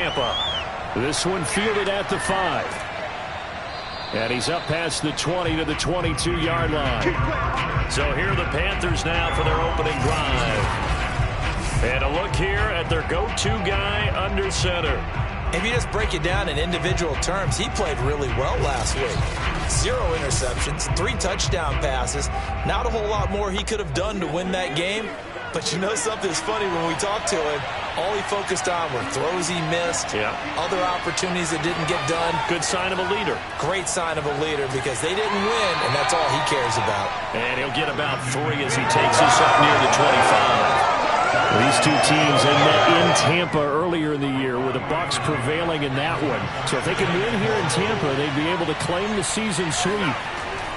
Tampa. This one fielded at the 5. And he's up past the 20 to the 22-yard line. So here are the Panthers now for their opening drive. And a look here at their go-to guy under center. If you just break it down in individual terms, he played really well last week. 0 interceptions, 3 touchdown passes. Not a whole lot more he could have done to win that game. But you know something's funny, when we talked to him, all he focused on were throws he missed, other opportunities that didn't get done. Good sign of a leader. Great sign of a leader, because they didn't win, and that's all he cares about. And he'll get about 3 as he takes us up near the 25. These two teams met in Tampa earlier in the year, with the Bucs prevailing in that one. So if they can win here in Tampa, they'd be able to claim the season sweep.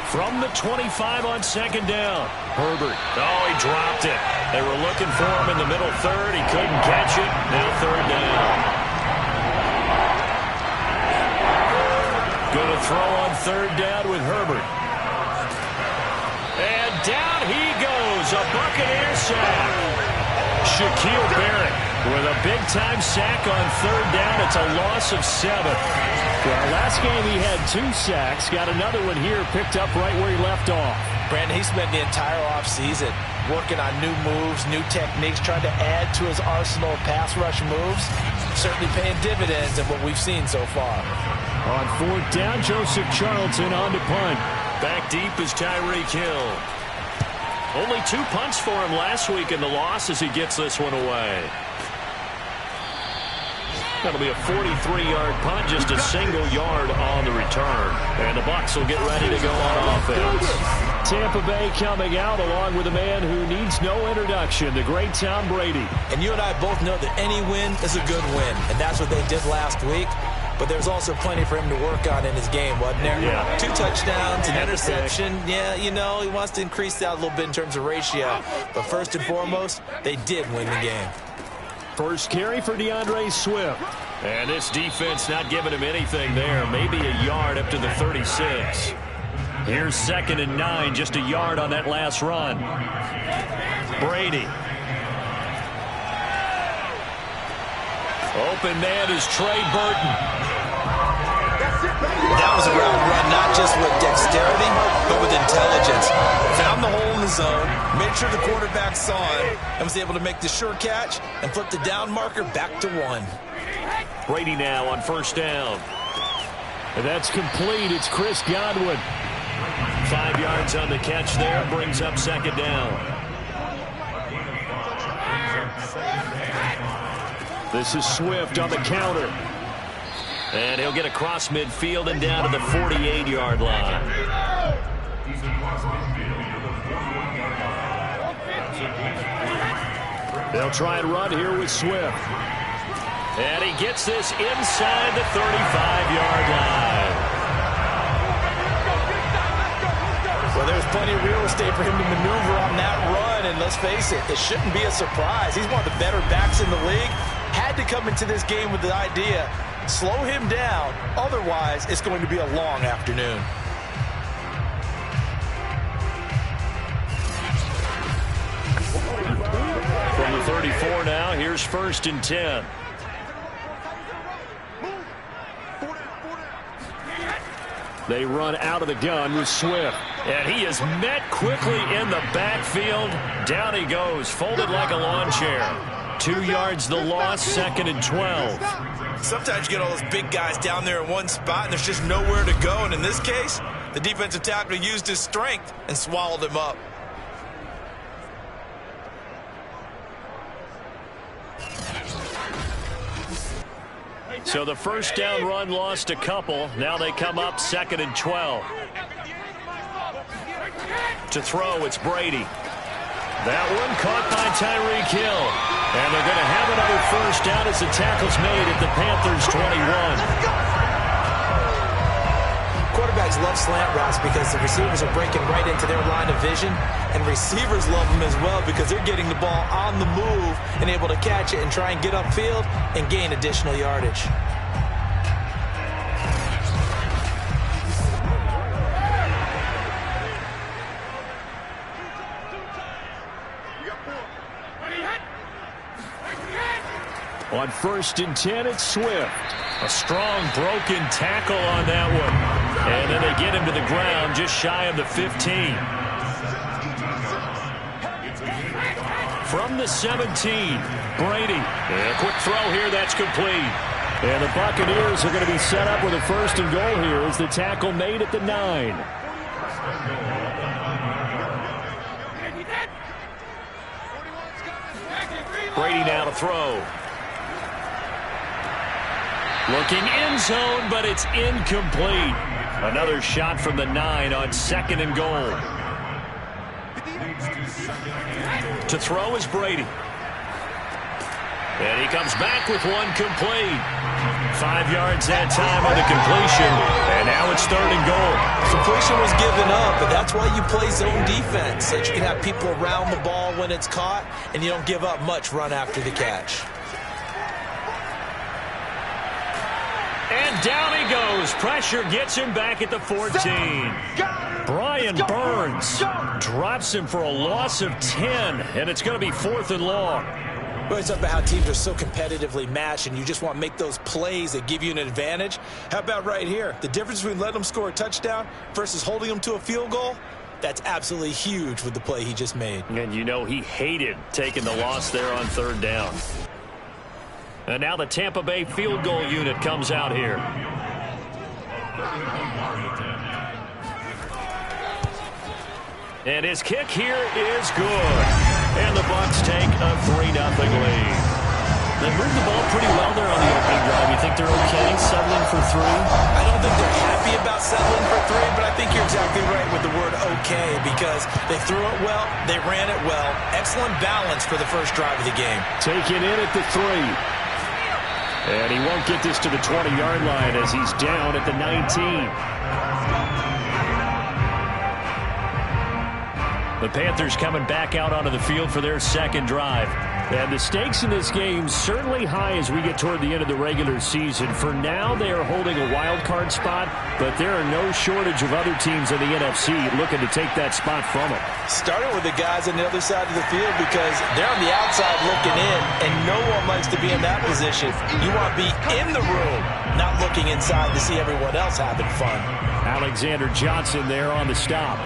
From the 25 on second down. Herbert. Oh, he dropped it. They were looking for him in the middle third. He couldn't catch it. Now third down. Going to throw on third down with Herbert. And down he goes. A Buccaneer sack. Shaquille Barrett with a big-time sack on third down. It's a loss of 7. Well, last game he had 2 sacks. Got another one here, picked up right where he left off. Brandon, he spent the entire offseason working on new moves, new techniques, trying to add to his arsenal of pass rush moves. Certainly paying dividends in what we've seen so far. On fourth down, Joseph Charlton on to punt. Back deep is Tyreek Hill. Only 2 punts for him last week in the loss as he gets this one away. That'll be a 43-yard punt, just a single yard on the return. And the Bucs will get ready to go on offense. Tampa Bay coming out along with a man who needs no introduction, the great Tom Brady. And you and I both know that any win is a good win, and that's what they did last week. But there's also plenty for him to work on in his game, wasn't there? Yeah. 2 touchdowns, an interception. Yeah, you know, he wants to increase that a little bit in terms of ratio. But first and foremost, they did win the game. First carry for DeAndre Swift. And this defense not giving him anything there. Maybe a yard up to the 36. Here's 2nd and 9, just a yard on that last run. Brady. Open man is Trey Burton. That was a route run, not just with dexterity, but with intelligence. Found the hole in the zone, made sure the quarterback saw it, and was able to make the sure catch and flip the down marker back to 1. Brady now on first down. And that's complete. It's Chris Godwin. 5 yards on the catch there. Brings up second down. This is Swift on the counter. And he'll get across midfield and down to the 48-yard line. They'll try and run here with Swift. And he gets this inside the 35-yard line. Well, there's plenty of real estate for him to maneuver on that run. And let's face it, it shouldn't be a surprise. He's one of the better backs in the league. Had to come into this game with the idea, slow him down. Otherwise, it's going to be a long afternoon. From the 34 now, here's 1st and 10. They run out of the gun with Swift. And he is met quickly in the backfield. Down he goes, folded like a lawn chair. 2 yards the loss, 2nd and 12. Sometimes you get all those big guys down there in one spot, and there's just nowhere to go. And in this case, the defensive tackle used his strength and swallowed him up. So the first down run lost a couple. Now they come up 2nd and 12. To throw, it's Brady. That one caught by Tyreek Hill. And they're going to have another first down as the tackle's made at the Panthers' 21. Quarterbacks love slant routes because the receivers are breaking right into their line of vision. And receivers love them as well because they're getting the ball on the move and able to catch it and try and get upfield and gain additional yardage. On 1st and 10, it's Swift. A strong broken tackle on that one. And then they get him to the ground just shy of the 15. From the 17, Brady. A quick throw here, that's complete. And the Buccaneers are going to be set up with a 1st and goal here as the tackle made at the 9. Brady now to throw. Looking end zone, but it's incomplete. Another shot from the 9 on 2nd and goal. To throw is Brady. And he comes back with one complete. 5 yards that time on the completion. And now it's 3rd and goal. Completion was given up, but that's why you play zone defense, so that you can have people around the ball when it's caught, and you don't give up much run after the catch. And down he goes. Pressure gets him back at the 14. Brian Burns drops him for a loss of 10, and it's going to be 4th and long. Well, it's about how teams are so competitively matched, and you just want to make those plays that give you an advantage. How about right here? The difference between letting them score a touchdown versus holding them to a field goal, that's absolutely huge with the play he just made. And you know he hated taking the loss there on 3rd down. And now the Tampa Bay field goal unit comes out here. And his kick here is good. And the Bucs take a 3-0 lead. They moved the ball pretty well there on the opening drive. You think they're okay settling for 3? I don't think they're happy about settling for 3, but I think you're exactly right with the word okay, because they threw it well, they ran it well. Excellent balance for the first drive of the game. Taken in at the 3. And he won't get this to the 20-yard line as he's down at the 19. The Panthers coming back out onto the field for their 2nd drive. And the stakes in this game certainly high as we get toward the end of the regular season. For now, they are holding a wild card spot, but there are no shortage of other teams in the NFC looking to take that spot from them. Starting with the guys on the other side of the field, because they're on the outside looking in, and no one likes to be in that position. You want to be in the room, not looking inside to see everyone else having fun. Alexander Johnson there on the stop.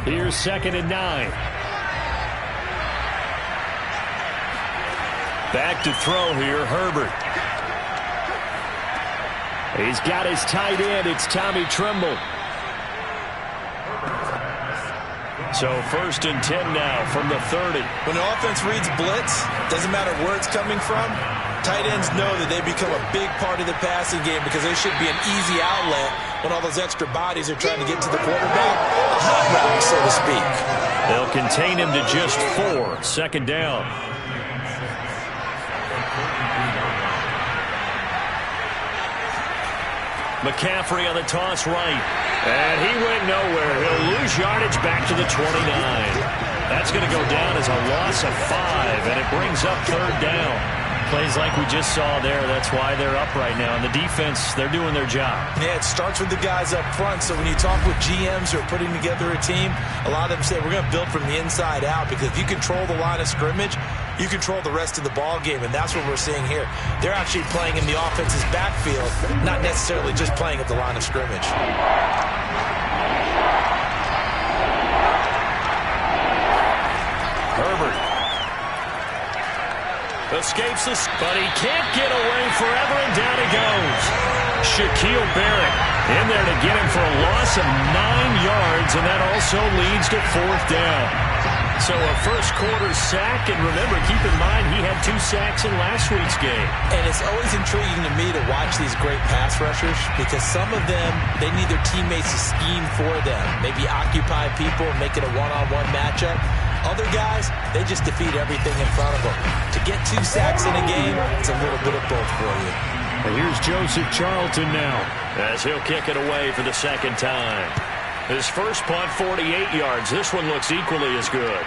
Here's 2nd and 9. Back to throw here, Herbert. He's got his tight end. It's Tommy Tremble. So 1st and 10 now from the 30. When the offense reads blitz, doesn't matter where it's coming from, tight ends know that they become a big part of the passing game because they should be an easy outlet when all those extra bodies are trying to get to the quarterback. A hot route, so to speak. They'll contain him to just 4. 2nd down. McCaffrey on the toss right. And he went nowhere. He'll lose yardage back to the 29. That's going to go down as a loss of 5, and it brings up 3rd down. Plays like we just saw there. That's why they're up right now. And the defense, they're doing their job. Yeah, it starts with the guys up front. So when you talk with GMs who are putting together a team, a lot of them say we're going to build from the inside out, because if you control the line of scrimmage, you control the rest of the ball game, and that's what we're seeing here. They're actually playing in the offense's backfield, not necessarily just playing at the line of scrimmage. Herbert escapes this, but he can't get away forever, and down he goes. Shaquille Barrett in there to get him for a loss of 9 yards, and that also leads to 4th down. So a first quarter sack, and remember, keep in mind he had 2 sacks in last week's game. And it's always intriguing to me to watch these great pass rushers, because some of them, they need their teammates to scheme for them, maybe occupy people, make it a one-on-one matchup. Other guys, they just defeat everything in front of them. To get 2 sacks in a game, it's a little bit of both for you. And here's Joseph Charlton now, as he'll kick it away for the 2nd time. His first punt, 48 yards. This one looks equally as good.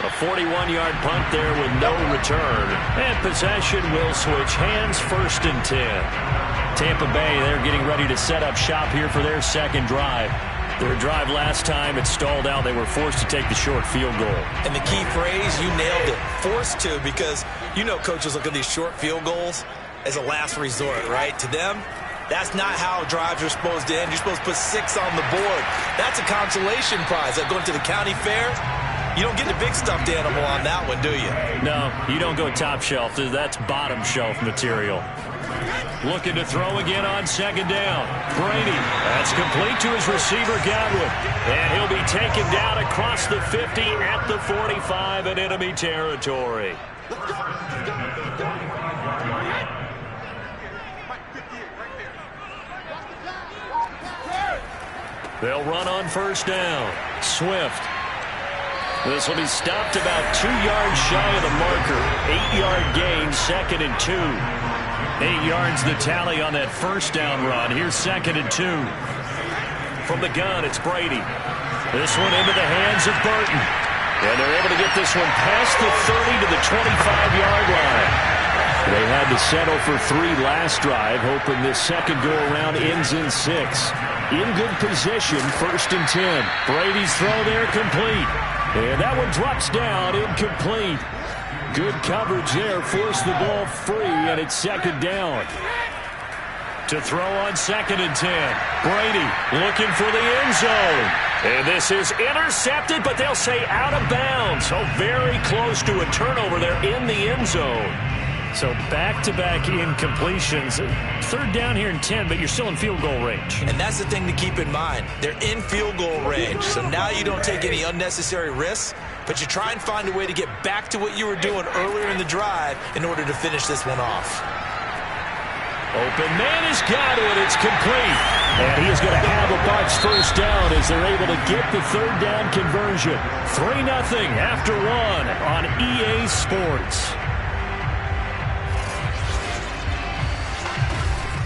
A 41-yard punt there with no return. And possession will switch hands, 1st and 10. Tampa Bay, they're getting ready to set up shop here for their second drive. Their drive last time, it stalled out. They were forced to take the short field goal. And the key phrase, you nailed it, forced to, because you know coaches look at these short field goals as a last resort, right? To them, that's not how drives are supposed to end. You're supposed to put 6 on the board. That's a consolation prize. Like going to the county fair, you don't get the big stuffed animal on that one, do you? No, you don't go top shelf. That's bottom shelf material. Looking to throw again on second down. Brady, that's complete to his receiver, Godwin. And he'll be taken down across the 50 at the 45 in enemy territory. They'll run on first down. Swift. This will be stopped about 2 yards shy of the marker. 8-yard gain, 2nd and 2. 8 yards the tally on that first down run. Here's 2nd and 2. From the gun, it's Brady. This one into the hands of Burton. And they're able to get this one past the 30 to the 25-yard line. They had to settle for 3 last drive, hoping this second go-around ends in 6. In good position, 1st and 10. Brady's throw there complete. And that one drops down, incomplete. Good coverage there, forced the ball free, and it's 2nd down. To throw on 2nd and 10. Brady looking for the end zone. And this is intercepted, but they'll say out of bounds. So very close to a turnover there in the end zone. So back-to-back incompletions. 3rd down here and 10, but you're still in field goal range. And that's the thing to keep in mind. They're in field goal range. So now you don't take any unnecessary risks, but you try and find a way to get back to what you were doing earlier in the drive in order to finish this one off. Open man is Godwin. It's complete. And he is going to have a Bucs first down as they're able to get the 3rd down conversion. 3-0 after 1 on EA Sports.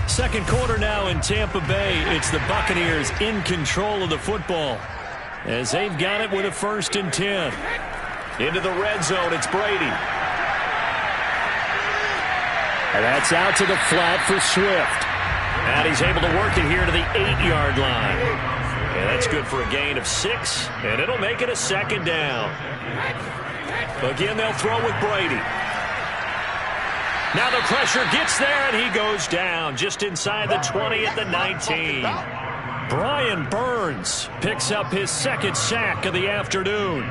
Second quarter now in Tampa Bay. It's the Buccaneers in control of the football as they've got it with a 1st and 10. Into the red zone, it's Brady. And that's out to the flat for Swift. And he's able to work it here to the 8-yard line. And that's good for a gain of 6, and it'll make it a 2nd down. Again, they'll throw with Brady. Now the pressure gets there, and he goes down just inside the 20 at the 19. Brian Burns picks up his 2nd sack of the afternoon.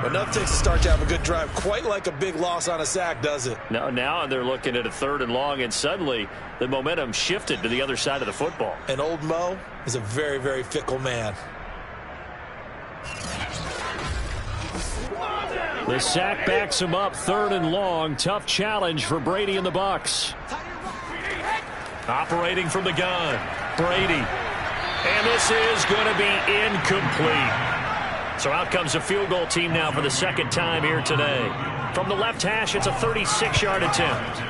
Enough takes to start to have a good drive. Quite like a big loss on a sack, does it? Now they're looking at a 3rd and long, and suddenly the momentum shifted to the other side of the football. And old Mo is a very, very fickle man. The sack backs him up, 3rd and long. Tough challenge for Brady and the Bucs. Operating from the gun, Brady. And this is going to be incomplete. So out comes a field goal team now for the 2nd time here today. From the left hash, it's a 36-yard attempt.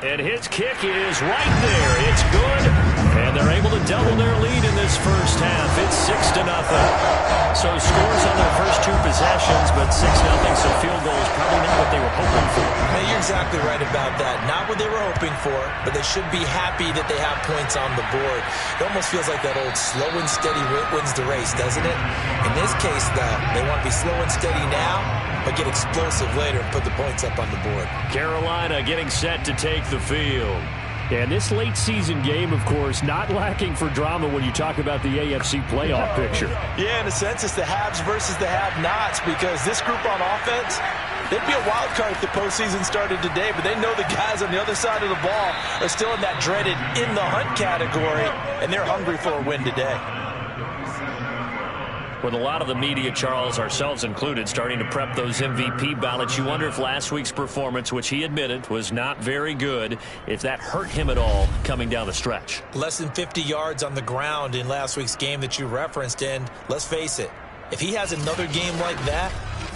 And his kick is right there. It's good. And they're able to double their lead in this first half. It's 6-0. So scores on their first 2 possessions, but 6-0, so field goal is probably not what they were hoping for. Hey, you're exactly right about that. Not what they were hoping for, but they should be happy that they have points on the board. It almost feels like that old slow and steady wins the race, doesn't it? In this case, though, they want to be slow and steady now, but get explosive later and put the points up on the board. Carolina getting set to take the field. And this late season game, of course, not lacking for drama when you talk about the AFC playoff picture. Yeah, in a sense, it's the haves versus the have-nots, because this group on offense, they'd be a wild card if the postseason started today, but they know the guys on the other side of the ball are still in that dreaded in the hunt category, and they're hungry for a win today. With a lot of the media, Charles, ourselves included, starting to prep those MVP ballots, you wonder if last week's performance, which he admitted was not very good, if that hurt him at all coming down the stretch. Less than 50 yards on the ground in last week's game that you referenced, and let's face it, if he has another game like that,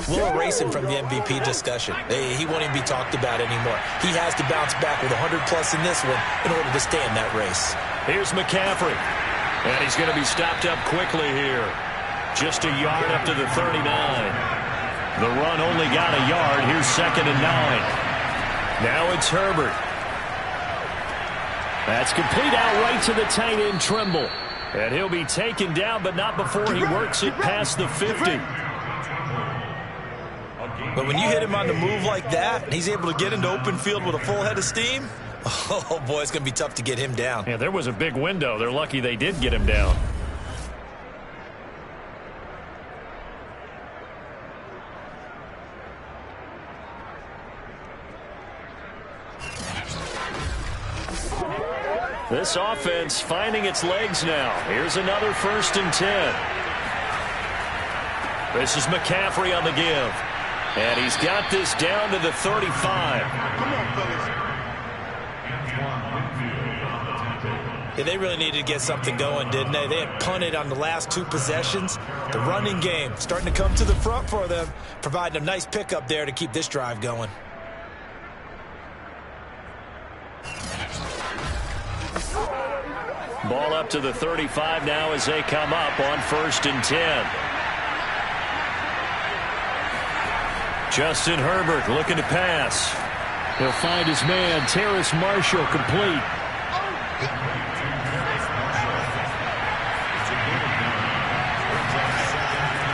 we'll erase him from the MVP discussion. He won't even be talked about anymore. He has to bounce back with 100-plus in this one in order to stay in that race. Here's McCaffrey, and he's going to be stopped up quickly here. Just a yard up to the 39. The run only got a yard. Here's 2nd and 9. Now it's Herbert. That's complete out right to the tight end, Trimble. And he'll be taken down, but not before he works it past the 50. But when you hit him on the move like that, and he's able to get into open field with a full head of steam, oh, boy, it's going to be tough to get him down. Yeah, there was a big window. They're lucky they did get him down. This offense finding its legs now. Here's another 1st and 10. This is McCaffrey on the give. And he's got this down to the 35. Come on, fellas. Yeah, they really needed to get something going, didn't they? They had punted on the last 2 possessions. The running game starting to come to the front for them, providing a nice pickup there to keep this drive going. Ball up to the 35 now as they come up on 1st and 10. Justin Herbert looking to pass. He'll find his man, Terrace Marshall, complete.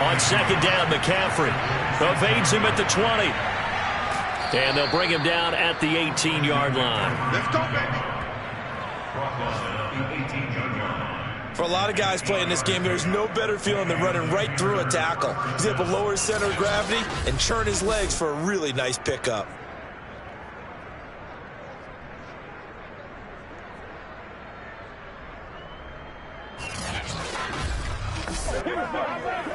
On 2nd down, McCaffrey evades him at the 20. And they'll bring him down at the 18-yard line. Let's go, baby. For a lot of guys playing this game, there's no better feeling than running right through a tackle. He's able to lower his center of gravity and churn his legs for a really nice pickup.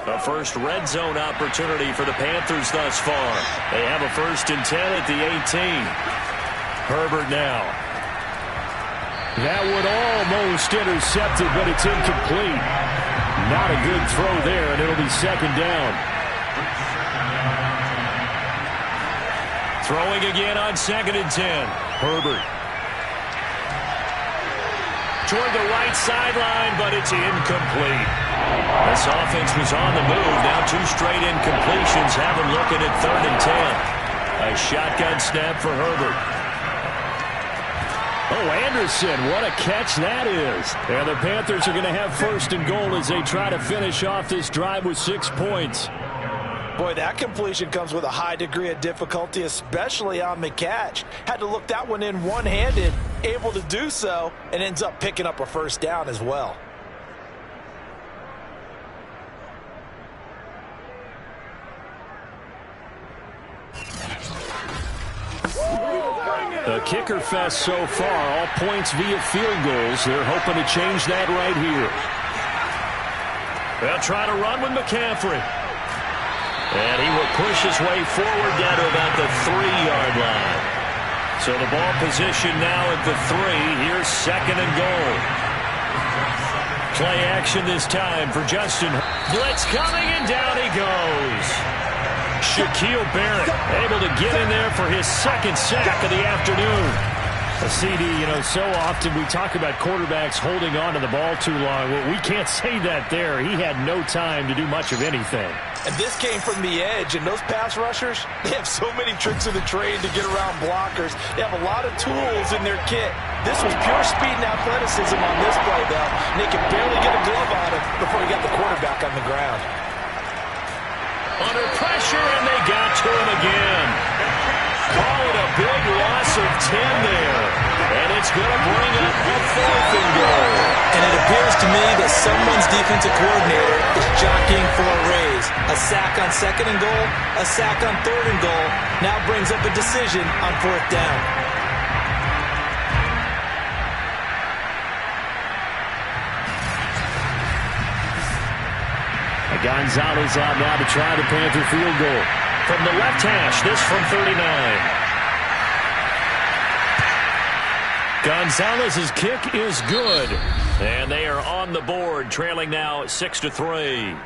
A first red zone opportunity for the Panthers thus far. They have a 1st and 10 at the 18. Herbert now. That would almost intercept it, but it's incomplete. Not a good throw there, and it'll be 2nd down. Throwing again on 2nd and 10. Herbert. Toward the right sideline, but it's incomplete. This offense was on the move. Now 2 straight incompletions have him looking at 3rd and 10. A shotgun snap for Herbert. Oh, Anderson, what a catch that is. And the Panthers are going to have 1st and goal as they try to finish off this drive with 6 points. Boy, that completion comes with a high degree of difficulty, especially on the catch. Had to look that one in one-handed, able to do so, and ends up picking up a 1st down as well. The kicker fest so far, all points via field goals. They're hoping to change that right here. They'll try to run with McCaffrey. And he will push his way forward down to about the 3-yard line. So the ball position now at the 3. Here's 2nd and goal. Play action this time for Justin. Blitz coming, and down he goes. Shaquille Barrett able to get in there for his 2nd sack of the afternoon. A CD, you know, so often we talk about quarterbacks holding on to the ball too long. Well, we can't say that there. He had no time to do much of anything. And this came from the edge, and those pass rushers, they have so many tricks of the trade to get around blockers. They have a lot of tools in their kit. This was pure speed and athleticism on this play, though. And they could barely get a glove on him before he got the quarterback on the ground. Under pressure, and they got to him again. Call it a big loss of 10 there. And it's going to bring up a 4th and goal. And it appears to me that someone's defensive coordinator is jockeying for a raise. A sack on 2nd and goal, a sack on 3rd and goal. Now brings up a decision on 4th down. Gonzalez out now to try the Panther field goal. From the left hash, this from 39. Gonzalez's kick is good. And they are on the board, trailing now 6-3.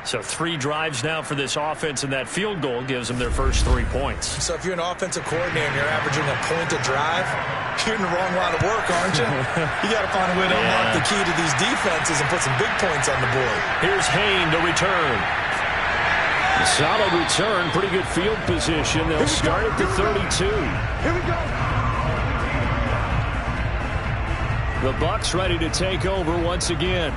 So 3 drives now for this offense, and that field goal gives them their first 3 points. So if you're an offensive coordinator and you're averaging a point a drive, you're in the wrong line of work, aren't you? You got to find a way to unlock the key to these defenses and put some big points on the board. Here's Hayne to return. A solid return, pretty good field position. They'll start at the 32. Here we go. The Bucs ready to take over once again.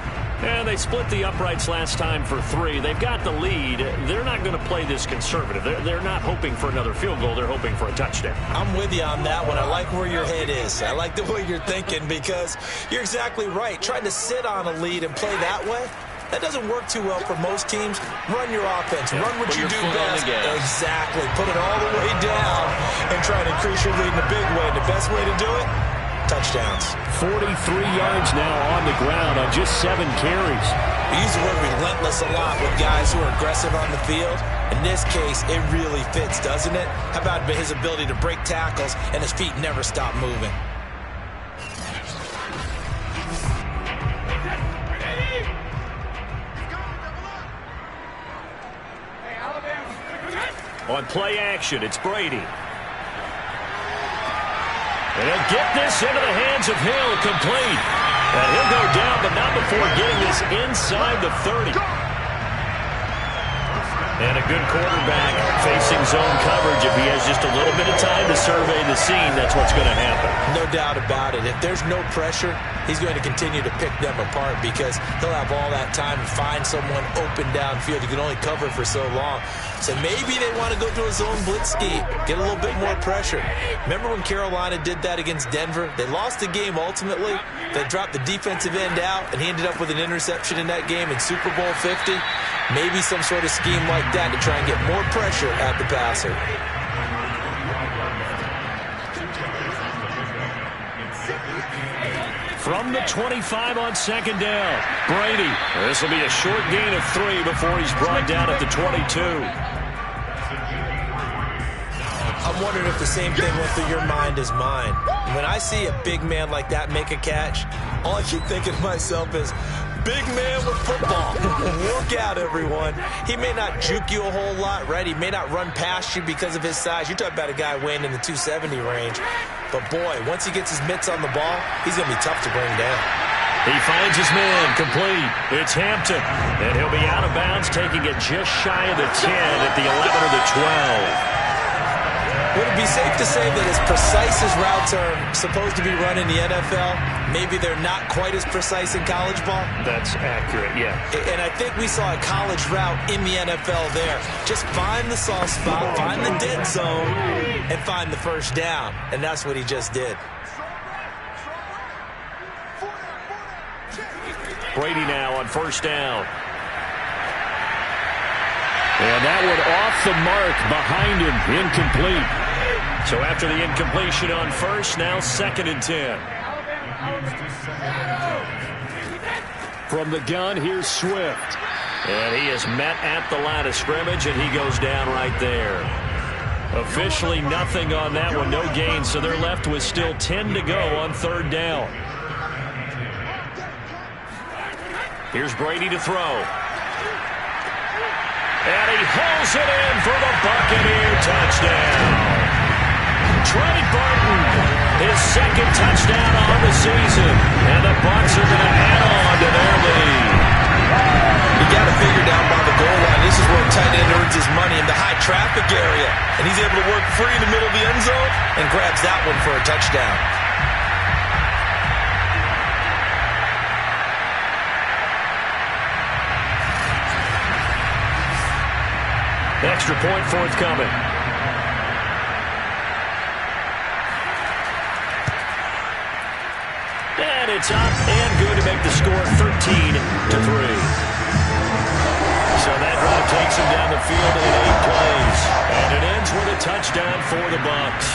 And they split the uprights last time for 3. They've got the lead. They're not going to play this conservative. They're not hoping for another field goal. They're hoping for a touchdown. I'm with you on that one. I like where your head is. I like the way you're thinking because you're exactly right. Trying to sit on a lead and play that way, that doesn't work too well for most teams. Run your offense. Run what you do best. Exactly. Put it all the way down and try to increase your lead in a big way. And the best way to do it, touchdowns. 43 yards now on the ground on just 7 carries. We use the word relentless a lot with guys who are aggressive on the field. In this case, it really fits, doesn't it? How about his ability to break tackles and his feet never stop moving? On play action, it's Brady. And he'll get this into the hands of Hill, complete. And he'll go down, but not before getting this inside the 30. And a good quarterback facing zone coverage. If he has just a little bit of time to survey the scene, that's what's going to happen. No doubt about it. If there's no pressure, he's going to continue to pick them apart because he'll have all that time to find someone open downfield. He can only cover for so long. So maybe they want to go to a zone blitz scheme, get a little bit more pressure. Remember when Carolina did that against Denver? They lost the game ultimately. They dropped the defensive end out, and he ended up with an interception in that game in Super Bowl 50. Maybe some sort of scheme like that to try and get more pressure at the passer. From the 25 on second down, Brady. This will be a short gain of 3 before he's brought down at the 22. I'm wondering if the same thing went through your mind as mine. When I see a big man like that make a catch, all I keep thinking to myself is, big man with football. Work out, everyone. He may not juke you a whole lot, right? He may not run past you because of his size. You're talking about a guy weighing in the 270 range. But, boy, once he gets his mitts on the ball, he's going to be tough to bring down. He finds his man, complete. It's Hampton. And he'll be out of bounds, taking it just shy of the 10 at the 11 or the 12. Would it be safe to say that as precise as routes are supposed to be run in the NFL, maybe they're not quite as precise in college ball? That's accurate, yeah. And I think we saw a college route in the NFL there. Just find the soft spot, find the dead zone, and find the first down. And that's what he just did. Brady now on first down. And that one off the mark behind him, incomplete. So after the incompletion on first, now 2nd and 10. From the gun, here's Swift. And he is met at the line of scrimmage, and he goes down right there. Officially nothing on that one, no gain, so they're left with still 10 to go on 3rd down. Here's Brady to throw. And he hauls it in for the Buccaneer touchdown. Trey Burton, his 2nd touchdown on the season. And the Bucs are going to add on to their lead. You got to figure down by the goal line. This is where a tight end earns his money in the high traffic area. And he's able to work free in the middle of the end zone and grabs that one for a touchdown. Extra point forthcoming. And it's up and good to make the score 13-3. So that drive takes him down the field in 8 plays. And it ends with a touchdown for the Bucs.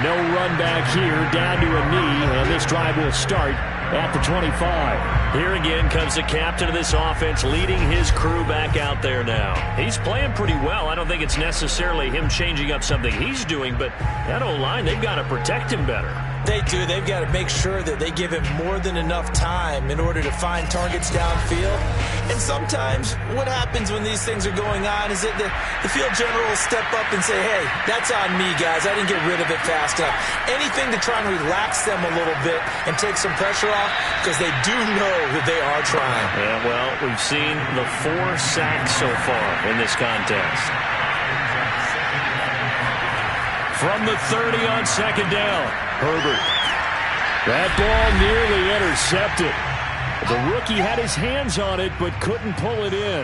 No run back here, down to a knee, and this drive will start at the 25. Here again comes the captain of this offense leading his crew back out there now. He's playing pretty well. I don't think it's necessarily him changing up something he's doing, but that O-line, they've got to protect him better. They do. They've got to make sure that they give him more than enough time in order to find targets downfield. And sometimes what happens when these things are going on is that the field general will step up and say, hey, that's on me, guys. I didn't get rid of it fast enough. Anything to try and relax them a little bit and take some pressure off because they do know that they are trying. Yeah, well, we've seen the 4 sacks so far in this contest. from the 30 on second down. Herbert. That ball nearly intercepted. The rookie had his hands on it but couldn't pull it in.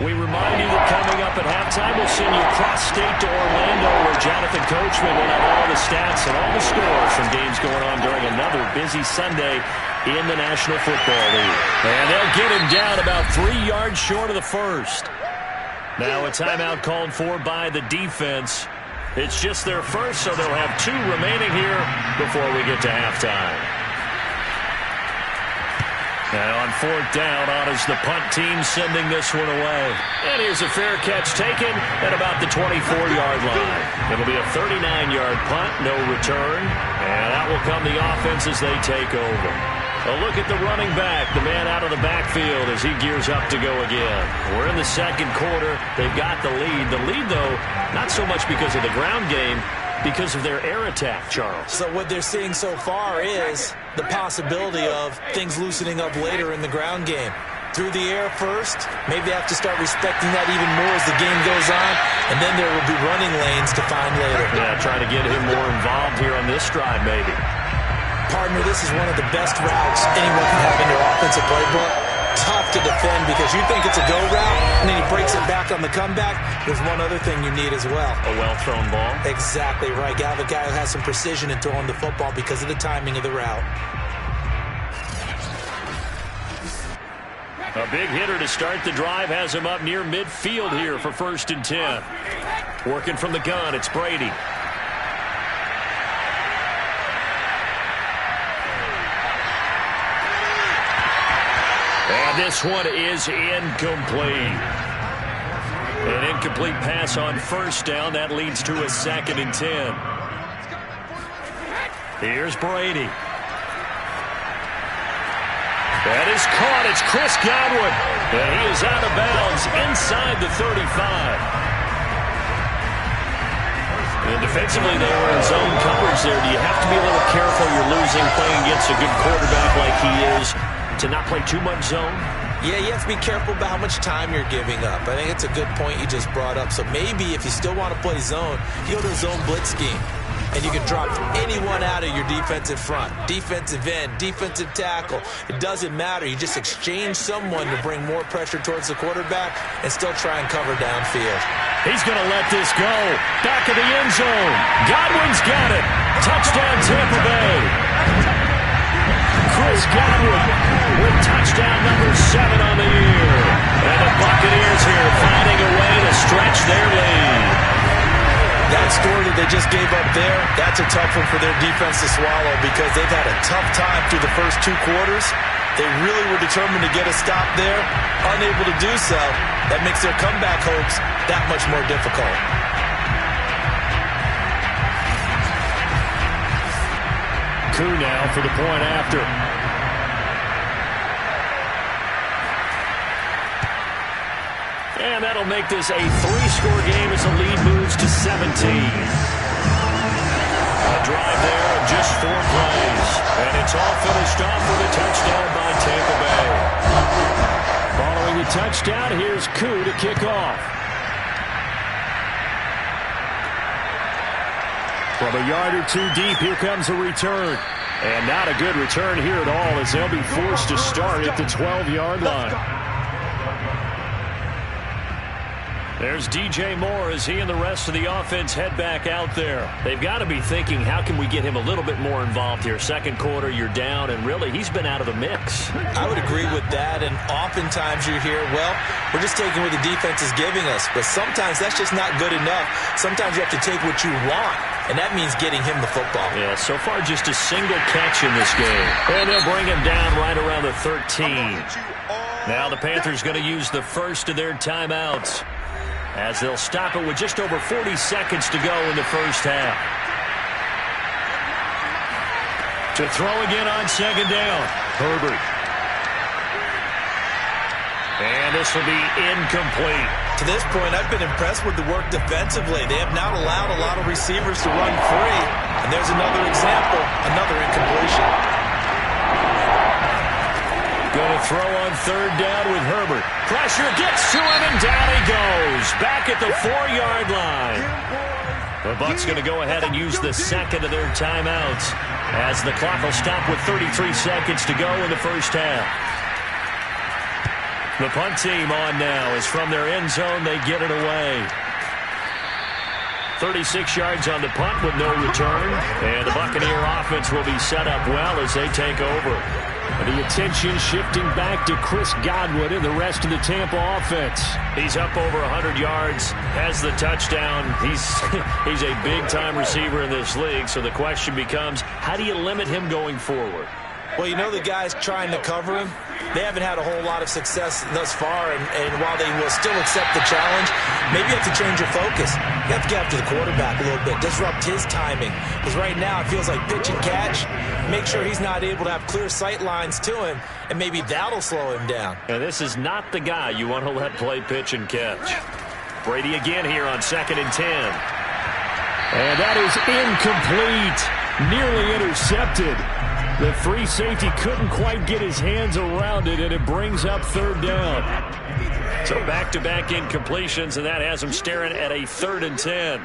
We remind you that coming up at halftime, we'll send you cross-state to Orlando, where Jonathan Coachman will have all the stats and all the scores from games going on during another busy Sunday in the National Football League. And they'll get him down about 3 yards short of the first. Now a timeout called for by the defense. It's just their first, so they'll have 2 remaining here before we get to halftime. And on 4th down, on is the punt team sending this one away. And here's a fair catch taken at about the 24-yard line. It'll be a 39-yard punt, no return. And out will come the offense as they take over. A look at the running back, the man out of the backfield as he gears up to go again. We're in the second quarter. They've got the lead. The lead, though, not so much because of the ground game, because of their air attack, Charles. So what they're seeing so far is the possibility of things loosening up later in the ground game. Through the air first, maybe they have to start respecting that even more as the game goes on, and then there will be running lanes to find later. Yeah, trying to get him more involved here on this drive, maybe. Partner, this is one of the best routes anyone can have in their offensive playbook. Tough to defend because you think it's a go route, and then he breaks it back on the comeback. There's one other thing you need as well. A well-thrown ball? Exactly right. You have a guy who has some precision in throwing the football because of the timing of the route. A big hitter to start the drive has him up near midfield here for 1st and 10. Working from the gun, it's Brady. And this one is incomplete. An incomplete pass on 1st down. That leads to a 2nd and 10. Here's Brady. That is caught. It's Chris Godwin. And he is out of bounds inside the 35. And defensively, they were in zone coverage there. Do you have to be a little careful? You're losing playing against a good quarterback like he is to not play too much zone? Yeah, you have to be careful about how much time you're giving up. I think it's a good point you just brought up. So maybe if you still want to play zone, you go to a zone blitz scheme. And you can drop anyone out of your defensive front. Defensive end, defensive tackle. It doesn't matter. You just exchange someone to bring more pressure towards the quarterback and still try and cover downfield. He's going to let this go. Back of the end zone. Godwin's got it. Touchdown, Tampa Bay. Chris Godwin with touchdown number 7 on the year. And the Buccaneers here finding a way to stretch their lead. That score that they just gave up there, that's a tough one for their defense to swallow because they've had a tough time through the first 2 quarters. They really were determined to get a stop there, unable to do so. That makes their comeback hopes that much more difficult. Koo now for the point after. And that'll make this a 3-score game as the lead moves to 17. A drive there of just 4 plays. And it's all finished off with a touchdown by Tampa Bay. Following the touchdown, here's Koo to kick off. From a yard or 2 deep, here comes a return. And not a good return here at all as they'll be forced to start at the 12-yard line. There's DJ Moore as he and the rest of the offense head back out there. They've got to be thinking, how can we get him a little bit more involved here? Second quarter, you're down, and really, he's been out of the mix. I would agree with that, and oftentimes you hear, well, we're just taking what the defense is giving us, but sometimes that's just not good enough. Sometimes you have to take what you want, and that means getting him the football. Yeah, so far just a single catch in this game. And they'll bring him down right around the 13. Now the Panthers going to use the first of their timeouts, as they'll stop it with just over 40 seconds to go in the first half. To throw again on second down, Herbert. And this will be incomplete. To this point, I've been impressed with the work defensively. They have not allowed a lot of receivers to run free. And there's another example, another incompletion. Going to throw on third down with Herbert. Pressure gets to him, and down he goes. Back at the 4-yard line. The Bucs going to go ahead and use the second of their timeouts as the clock will stop with 33 seconds to go in the first half. The punt team on now is from their end zone. They get it away. 36 yards on the punt with no return. And the Buccaneer offense will be set up well as they take over. The attention shifting back to Chris Godwin and the rest of the Tampa offense. He's up over 100 yards, has the touchdown. He's a big-time receiver in this league, so the question becomes, how do you limit him going forward? Well, you know the guys trying to cover him, they haven't had a whole lot of success thus far, and while they will still accept the challenge, maybe you have to change your focus. You have to get after the quarterback a little bit, disrupt his timing, because right now it feels like pitch and catch. Make sure he's not able to have clear sight lines to him, and maybe that'll slow him down. And this is not the guy you want to let play pitch and catch. Brady again here on 2nd and 10. And that is incomplete. Nearly intercepted. The free safety couldn't quite get his hands around it, and it brings up 3rd down. So back-to-back incompletions, and that has him staring at a 3rd and 10.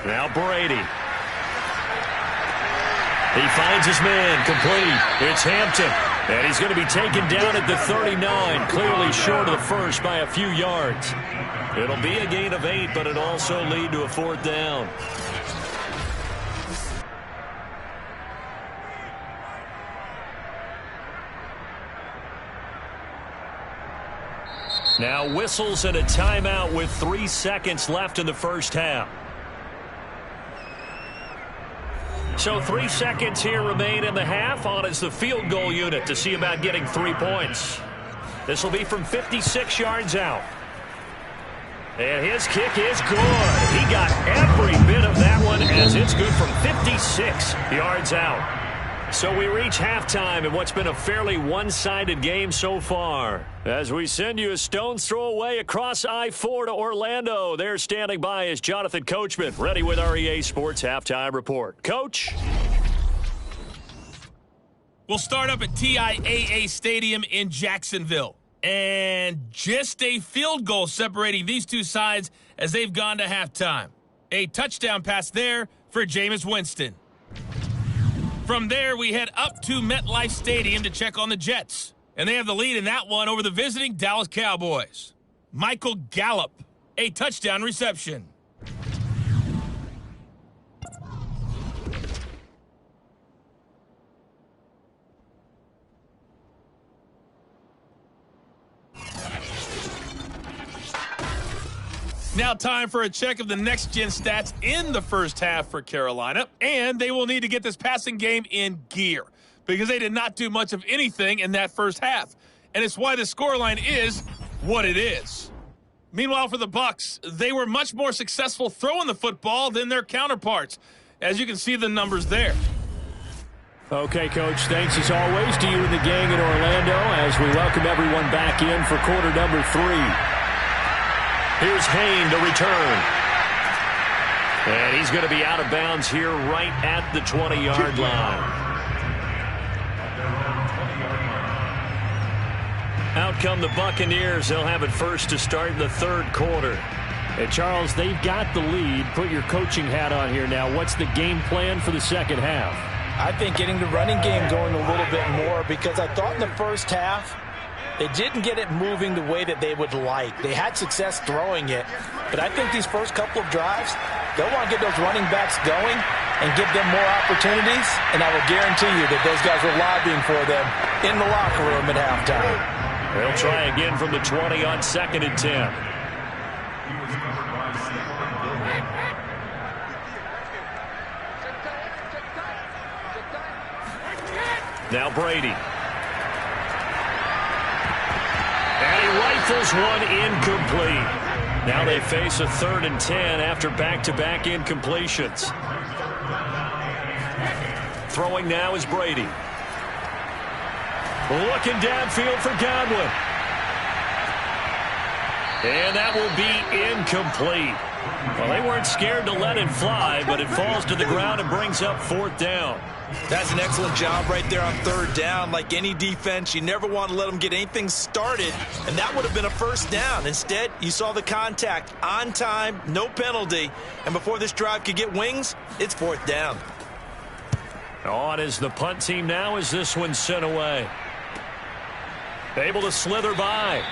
Now Brady. He finds his man, complete. It's Hampton, and he's going to be taken down at the 39, clearly short of the first by a few yards. It'll be a gain of 8, but it'll also lead to a 4th down. Now whistles and a timeout with 3 seconds left in the first half. So 3 seconds here remain in the half. On is the field goal unit to see about getting 3 points. This will be from 56 yards out. And his kick is good. He got every bit of that one as it's good from 56 yards out. So we reach halftime in what's been a fairly one-sided game so far. As we send you a stone's throw away across I-4 to Orlando. There standing by is Jonathan Coachman, ready with our EA Sports Halftime Report. Coach? We'll start up at TIAA Stadium in Jacksonville. And just a field goal separating these two sides as they've gone to halftime. A touchdown pass there for Jameis Winston. From there, we head up to MetLife Stadium to check on the Jets. And they have the lead in that one over the visiting Dallas Cowboys. Michael Gallup, a touchdown reception. Now time for a check of the next-gen stats in the first half for Carolina. And they will need to get this passing game in gear because they did not do much of anything in that first half. And it's why the scoreline is what it is. Meanwhile, for the Bucs, they were much more successful throwing the football than their counterparts, as you can see the numbers there. Okay, Coach, thanks as always to you and the gang in Orlando as we welcome everyone back in for quarter number 3. Here's Hayne to return. And he's going to be out of bounds here right at the 20-yard line. Out come the Buccaneers. They'll have it first to start the 3rd quarter. And Charles, they've got the lead. Put your coaching hat on here now. What's the game plan for the second half? I think getting the running game going a little bit more because I thought in the first half they didn't get it moving the way that they would like. They had success throwing it, but I think these first couple of drives, they'll want to get those running backs going and give them more opportunities, and I will guarantee you that those guys were lobbying for them in the locker room at halftime. They'll try again from the 20 on 2nd and 10. Now Brady. And he rifles one incomplete. Now they face a 3rd and 10 after back-to-back incompletions. Throwing now is Brady. Looking downfield for Godwin. And that will be incomplete. Well, they weren't scared to let it fly, but it falls to the ground and brings up 4th down. That's an excellent job right there on third down. Like any defense, you never want to let them get anything started, and that would have been a first down. Instead, you saw the contact on time, no penalty, and before this drive could get wings, it's fourth down. On is the punt team now as this one's sent away. Able to slither by.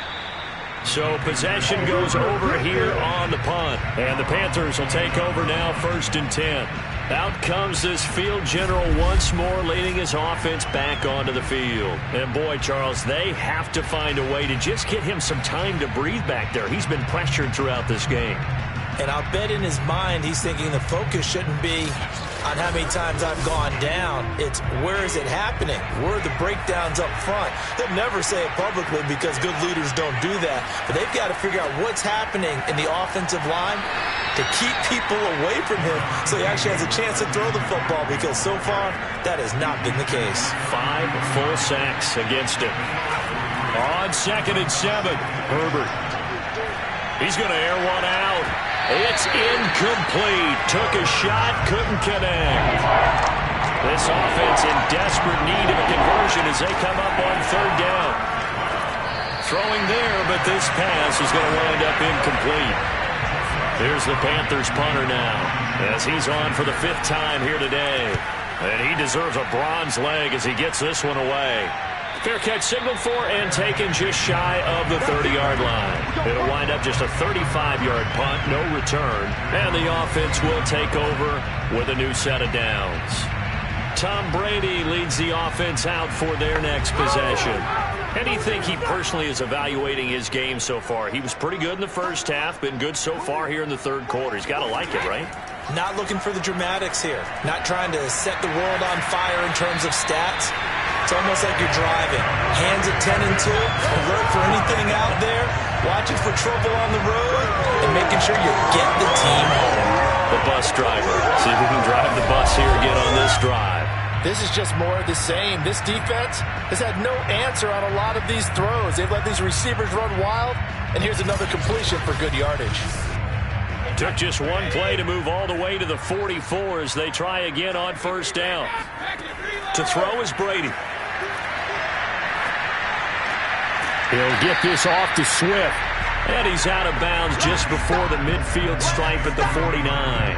So possession goes over here on the punt. And the Panthers will take over now, 1st and 10. Out comes this field general once more, leading his offense back onto the field. And boy, Charles, they have to find a way to just get him some time to breathe back there. He's been pressured throughout this game. And I'll bet in his mind he's thinking the focus shouldn't be on how many times I've gone down. It's where is it happening? Where are the breakdowns up front? He'll never say it publicly because good leaders don't do that. But they've got to figure out what's happening in the offensive line to keep people away from him so he actually has a chance to throw the football, because so far that has not been the case. 5 full sacks against him. On 2nd and 7, Herbert. He's going to air one out. It's incomplete. Took a shot, couldn't connect. This offense in desperate need of a conversion as they come up on 3rd down. Throwing there, but this pass is going to wind up incomplete. Here's the Panthers punter now as he's on for the 5th time here today. And he deserves a bronze leg as he gets this one away. Fair catch signaled for and taken just shy of the 30-yard line. It'll wind up just a 35-yard punt, no return. And the offense will take over with a new set of downs. Tom Brady leads the offense out for their next possession. How do you think he personally is evaluating his game so far? He was pretty good in the first half, been good so far here in the 3rd quarter. He's got to like it, right? Not looking for the dramatics here. Not trying to set the world on fire in terms of stats. It's almost like you're driving. Hands at 10 and 2, alert for anything out there, watching for trouble on the road, and making sure you get the team home. The bus driver. See if we can drive the bus here again on this drive. This is just more of the same. This defense has had no answer on a lot of these throws. They've let these receivers run wild, and here's another completion for good yardage. Took just one play to move all the way to the 44 as they try again on 1st down. To throw is Brady. He'll get this off to Swift. And he's out of bounds just before the midfield stripe at the 49.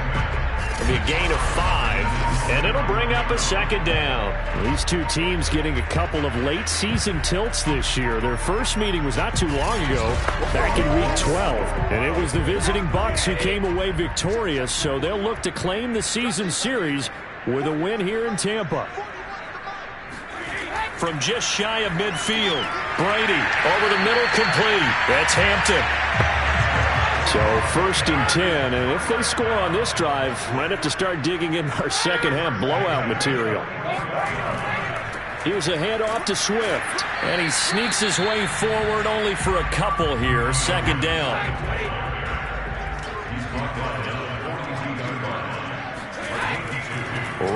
It'll be a gain of 5, and it'll bring up a 2nd down. These two teams getting a couple of late season tilts this year. Their first meeting was not too long ago, back in week 12. And it was the visiting Bucs who came away victorious, so they'll look to claim the season series with a win here in Tampa. From just shy of midfield, Brady over the middle, complete. That's Hampton. So 1st and 10, and if they score on this drive, might have to start digging in our second half blowout material. Here's a handoff to Swift, and he sneaks his way forward only for a couple here. 2nd down.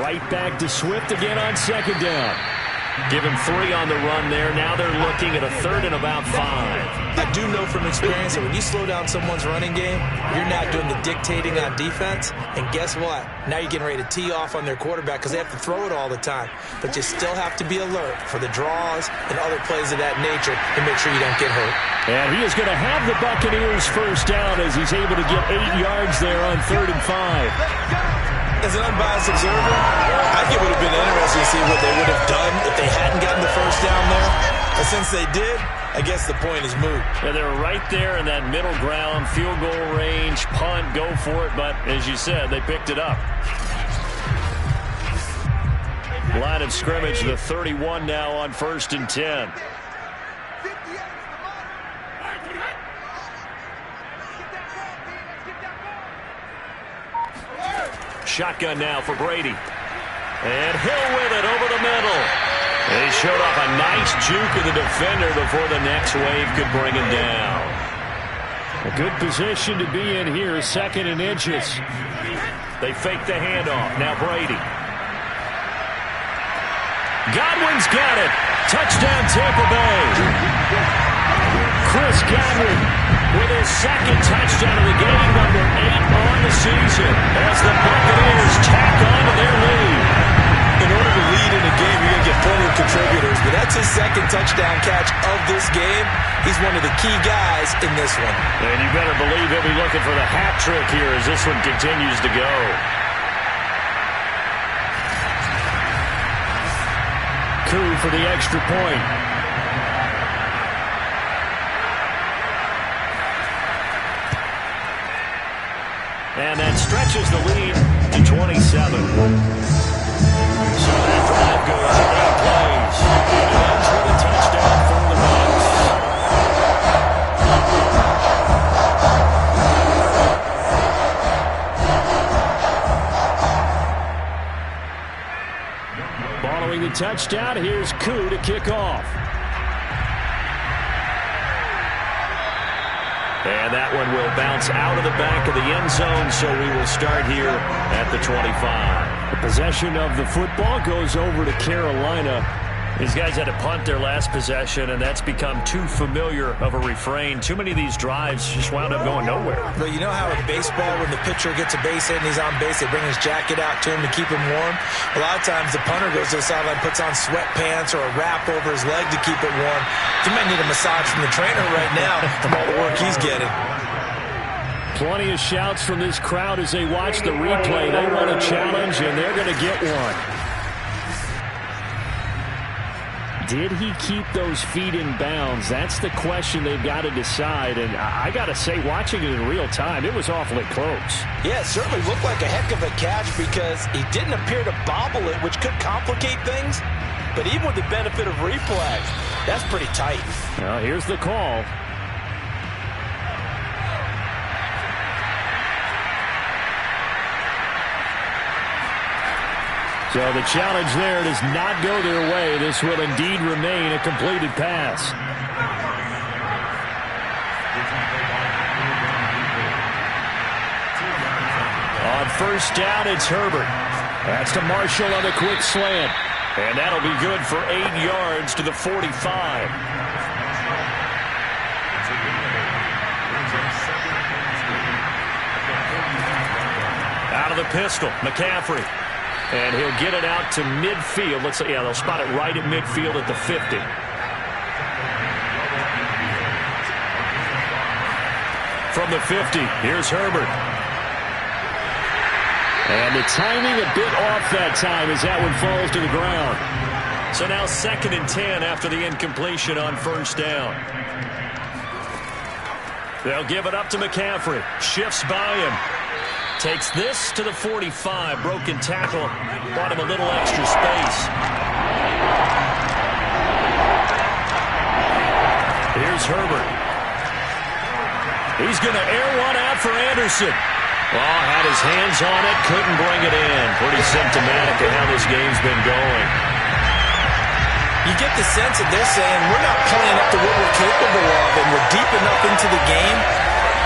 Right back to Swift again on 2nd down. Give him 3 on the run there. Now they're looking at a 3rd and about 5. I do know from experience that when you slow down someone's running game, you're not doing the dictating on defense. And guess what? Now you're getting ready to tee off on their quarterback because they have to throw it all the time. But you still have to be alert for the draws and other plays of that nature to make sure you don't get hurt. And he is going to have the Buccaneers 1st down as he's able to get 8 yards there on 3rd and 5. As an unbiased observer, I think it would have been interesting to see what they would have done if they hadn't gotten the 1st down there. But since they did, I guess the point is moot. And they're right there in that middle ground, field goal range, punt, go for it. But as you said, they picked it up. Line of scrimmage, the 31 now on 1st and 10. Shotgun now for Brady. And Hill with it over the middle. And he showed off a nice juke of the defender before the next wave could bring him down. A good position to be in here, 2nd and inches. They fake the handoff. Now Brady. Godwin's got it. Touchdown Tampa Bay. Chris Godwin with his 2nd touchdown of the game, number 8 on the season, as the Buccaneers tack on to their lead. In order to plenty of contributors, but that's his second touchdown catch of this game. He's one of the key guys in this one. And you better believe he'll be looking for the hat trick here as this one continues to go. Koo for the extra point. And that stretches the lead to 27. So that drive goes 8 plays. And it ends with a touchdown for the Bucs. Following the touchdown, here's Koo to kick off. And that one will bounce out of the back of the end zone, so we will start here at the 25. The possession of the football goes over to Carolina. These guys had to punt their last possession, and that's become too familiar of a refrain. Too many of these drives just wound up going nowhere. But you know how in baseball, when the pitcher gets a base hit and he's on base, they bring his jacket out to him to keep him warm? A lot of times the punter goes to the sideline, puts on sweatpants or a wrap over his leg to keep it warm. He might need a massage from the trainer right now from all the work he's getting. Plenty of shouts from this crowd as they watch the replay. They want a challenge, and they're going to get one. Did he keep those feet in bounds? That's the question they've got to decide. And I got to say, watching it in real time, it was awfully close. Yeah, it certainly looked like a heck of a catch because he didn't appear to bobble it, which could complicate things. But even with the benefit of replay, that's pretty tight. Well, here's the call. So the challenge there does not go their way. This will indeed remain a completed pass. On first down, it's Herbert. That's to Marshall on the quick slant. And that'll be good for 8 yards to the 45. Out of the pistol, McCaffrey. And he'll get it out to midfield. Looks like, yeah, they'll spot it right at midfield at the 50. From the 50, here's Herbert. And the timing a bit off that time as that one falls to the ground. So now 2nd and 10 after the incompletion on first down. They'll give it up to McCaffrey. Shifts by him. Takes this to the 45. Broken tackle. Bought him a little extra space. Here's Herbert. He's going to air one out for Anderson. Well, had his hands on it, couldn't bring it in. Pretty symptomatic of how this game's been going. You get the sense that they're saying we're not playing up to what we're capable of, and we're deep enough into the game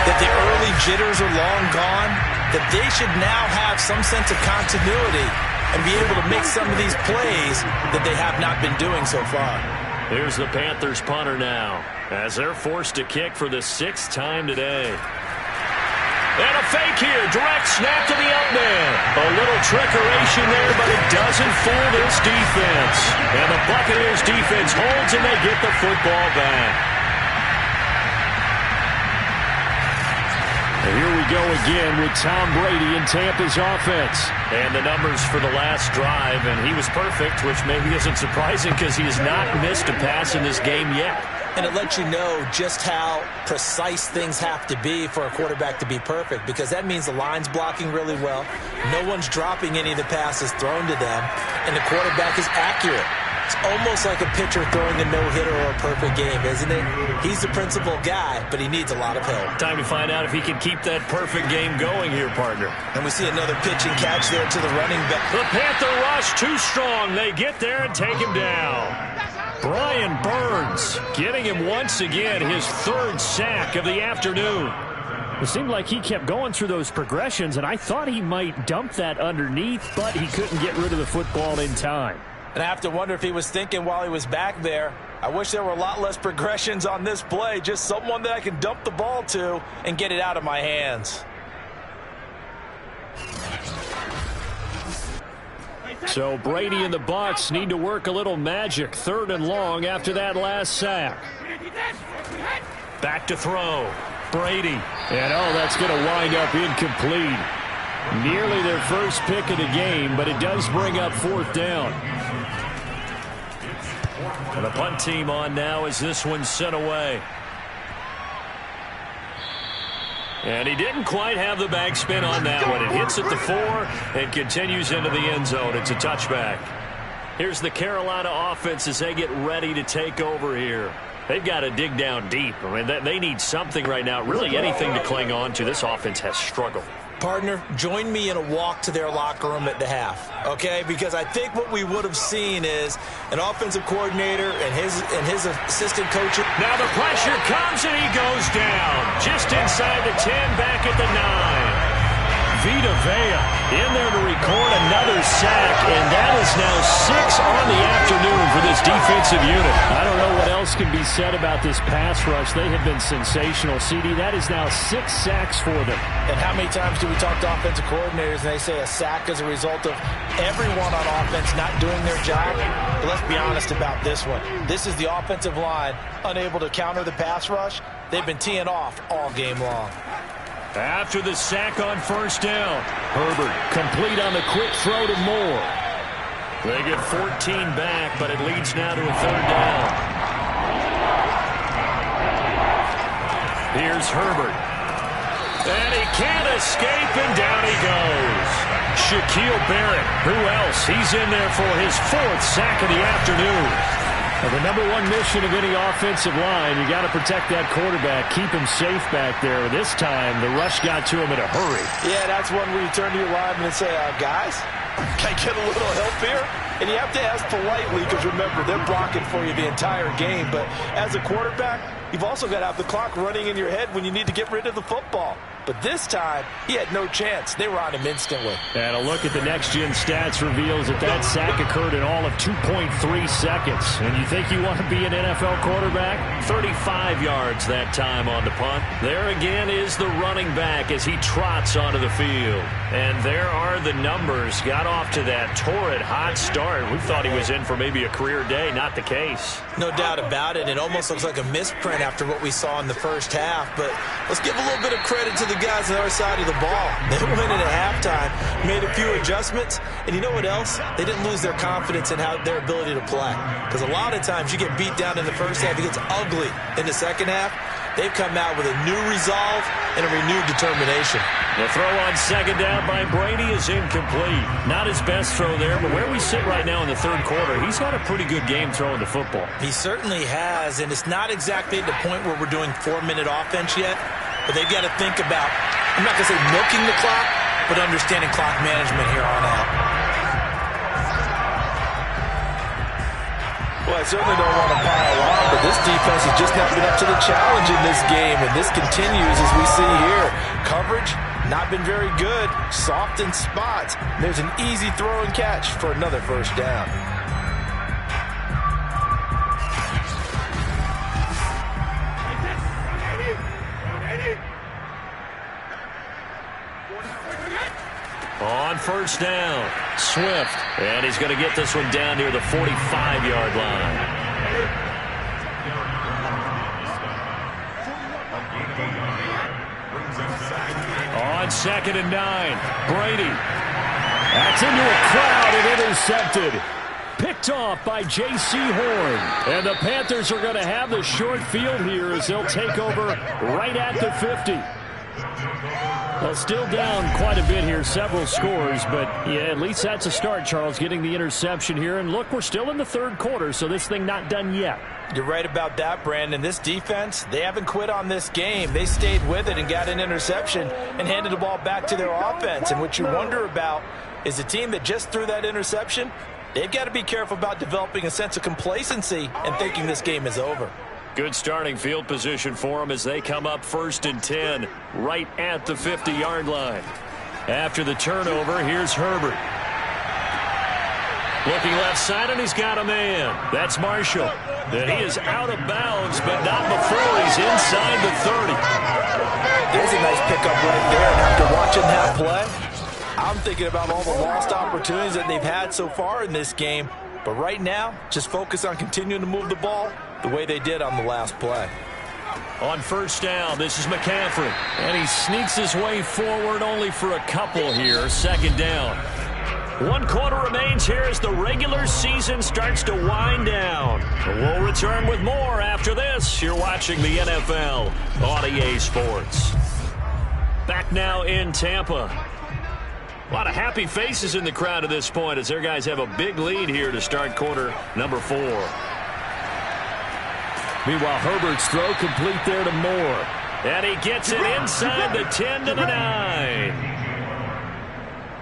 that the early jitters are long gone, that they should now have some sense of continuity and be able to make some of these plays that they have not been doing so far. Here's the Panthers punter now as they're forced to kick for the 6th time today. And a fake here. Direct snap to the up man. A little trickeration there, but it doesn't fool this defense. And the Buccaneers defense holds and they get the football back. And here we go again with Tom Brady in Tampa's offense. And the numbers for the last drive, and he was perfect, which maybe isn't surprising because he has not missed a pass in this game yet. And it lets you know just how precise things have to be for a quarterback to be perfect, because that means the line's blocking really well. No one's dropping any of the passes thrown to them, and the quarterback is accurate. It's almost like a pitcher throwing a no-hitter or a perfect game, isn't it? He's the principal guy, but he needs a lot of help. Time to find out if he can keep that perfect game going here, partner. And we see another pitch and catch there to the running back. The Panther rush too strong. They get there and take him down. Brian Burns getting him once again his 3rd sack of the afternoon. It seemed like he kept going through those progressions, and I thought he might dump that underneath, but he couldn't get rid of the football in time. And I have to wonder if he was thinking while he was back there, I wish there were a lot less progressions on this play, just someone that I can dump the ball to and get it out of my hands. So Brady and the Bucs need to work a little magic. 3rd and long after that last sack. Back to throw. Brady. And that's going to wind up incomplete. Nearly their first pick of the game, but it does bring up 4th down. And the punt team on now as this one's sent away. And he didn't quite have the backspin on that one. It hits at the 4 and continues into the end zone. It's a touchback. Here's the Carolina offense as they get ready to take over here. They've got to dig down deep. I mean, they need something right now, really anything to cling on to. This offense has struggled. Partner, join me in a walk to their locker room at the half, okay? Because I think what we would have seen is an offensive coordinator and his assistant coach. Now the pressure comes and he goes down. Just inside the 10, back at the 9. Vita Vea in there to record another sack, and that is now 6 on the afternoon for this defensive unit. I don't know what else can be said about this pass rush. They have been sensational. CD, that is now 6 sacks for them. And how many times do we talk to offensive coordinators and they say a sack is a result of everyone on offense not doing their job? But let's be honest about this one. This is the offensive line unable to counter the pass rush. They've been teeing off all game long. After the sack on 1st down, Herbert complete on the quick throw to Moore. They get 14 back, but it leads now to a 3rd down. Here's Herbert. And he can't escape, and down he goes. Shaquille Barrett, who else? He's in there for his 4th sack of the afternoon. Well, the number 1 mission of any offensive line, you got to protect that quarterback, keep him safe back there. This time, the rush got to him in a hurry. Yeah, that's one where you turn to your lineman and say, guys, can I get a little help here? And you have to ask politely because, remember, they're blocking for you the entire game. But as a quarterback, you've also got to have the clock running in your head when you need to get rid of the football. But this time, he had no chance. They were on him instantly. And a look at the next-gen stats reveals that sack occurred in all of 2.3 seconds. And you think you want to be an NFL quarterback? 35 yards that time on the punt. There again is the running back as he trots onto the field. And there are the numbers. Got off to that torrid hot start. We thought he was in for maybe a career day. Not the case. No doubt about it. It almost looks like a misprint after what we saw in the first half. But let's give a little bit of credit to the guys on the other side of the ball. They went in at halftime, made a few adjustments, and you know what else? They didn't lose their confidence in their ability to play. Because a lot of times you get beat down in the first half, it gets ugly in the second half. They've come out with a new resolve and a renewed determination. The throw on 2nd down by Brady is incomplete. Not his best throw there, but where we sit right now in the 3rd quarter, he's had a pretty good game throwing the football. He certainly has, and it's not exactly at the point where we're doing 4-minute offense yet, but they've got to think about, I'm not going to say milking the clock, but understanding clock management here on out. Well, I certainly don't want to pile on, but this defense has just not been up to the challenge in this game, and this continues as we see here. Coverage, not been very good. Soft in spots. There's an easy throw and catch for another 1st down. On 1st down, Swift, and he's going to get this one down near the 45-yard line. On 2nd and 9, Brady. That's into a crowd and intercepted. Picked off by J.C. Horn. And the Panthers are going to have the short field here as they'll take over right at the 50. Well, still down quite a bit here, several scores, but yeah, at least that's a start, Charles, getting the interception here. And look, we're still in the 3rd quarter, so this thing not done yet. You're right about that, Brandon. This defense, they haven't quit on this game. They stayed with it and got an interception and handed the ball back to their offense. And what you wonder about is the team that just threw that interception, they've got to be careful about developing a sense of complacency and thinking this game is over. Good starting field position for them as they come up 1st and 10 right at the 50-yard line. After the turnover, here's Herbert. Looking left side, and he's got a man. That's Marshall. And he is out of bounds, but not before he's inside the 30. There's a nice pickup right there. And after watching that play, I'm thinking about all the lost opportunities that they've had so far in this game. But right now, just focus on continuing to move the ball the way they did on the last play. On first down, this is McCaffrey. And he sneaks his way forward only for a couple here. Second down. 1 quarter remains here as the regular season starts to wind down. We'll return with more after this. You're watching the NFL on EA Sports. Back now in Tampa. A lot of happy faces in the crowd at this point as their guys have a big lead here to start quarter number 4. Meanwhile, Herbert's throw complete there to Moore. And he gets it inside the 10 to the 9.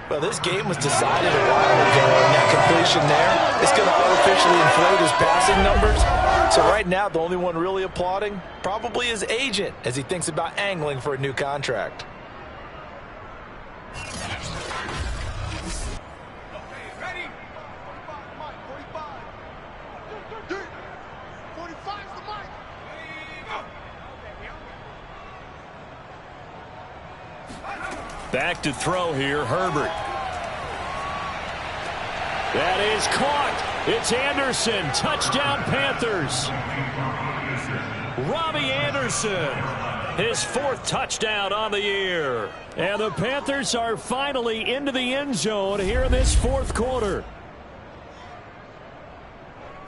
Well, this game was decided a while ago, and that completion there is going to artificially inflate his passing numbers. So right now, the only one really applauding probably his agent as he thinks about angling for a new contract. Back to throw here, Herbert. That is caught. It's Anderson. Touchdown, Panthers. Robbie Anderson. His 4th touchdown on the year. And the Panthers are finally into the end zone here in this 4th quarter.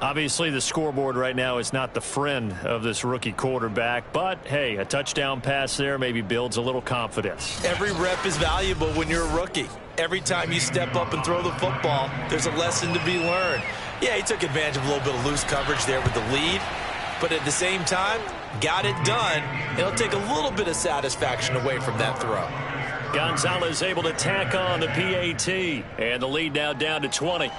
Obviously, the scoreboard right now is not the friend of this rookie quarterback. But, hey, a touchdown pass there maybe builds a little confidence. Every rep is valuable when you're a rookie. Every time you step up and throw the football, there's a lesson to be learned. Yeah, he took advantage of a little bit of loose coverage there with the lead. But at the same time, got it done. It'll take a little bit of satisfaction away from that throw. Gonzalez able to tack on the PAT. And the lead now down to 20.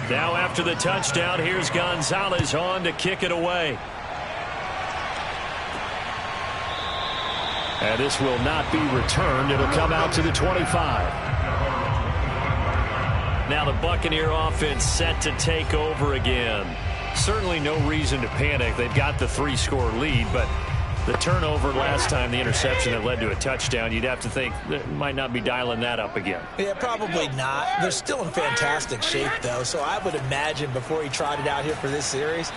Now after the touchdown, here's Gonzalez on to kick it away. And this will not be returned. It'll come out to the 25. Now the Buccaneer offense set to take over again. Certainly no reason to panic. They've got the 3-score lead, but the turnover last time, the interception that led to a touchdown, you'd have to think that might not be dialing that up again. Yeah, probably not. They're still in fantastic shape, though, so I would imagine before he tried it out here for this series,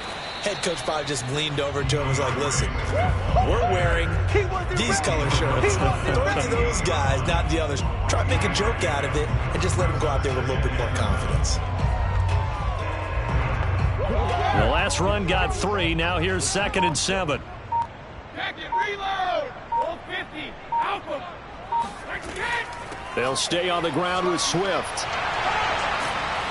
head coach probably just leaned over to him and was like, listen, we're wearing these color shirts. Throw it to those guys, not the others. Try to make a joke out of it and just let them go out there with a little bit more confidence. The last run got 3. Now here's 2nd and 7. Reload! 50. Alpha. They'll stay on the ground with Swift.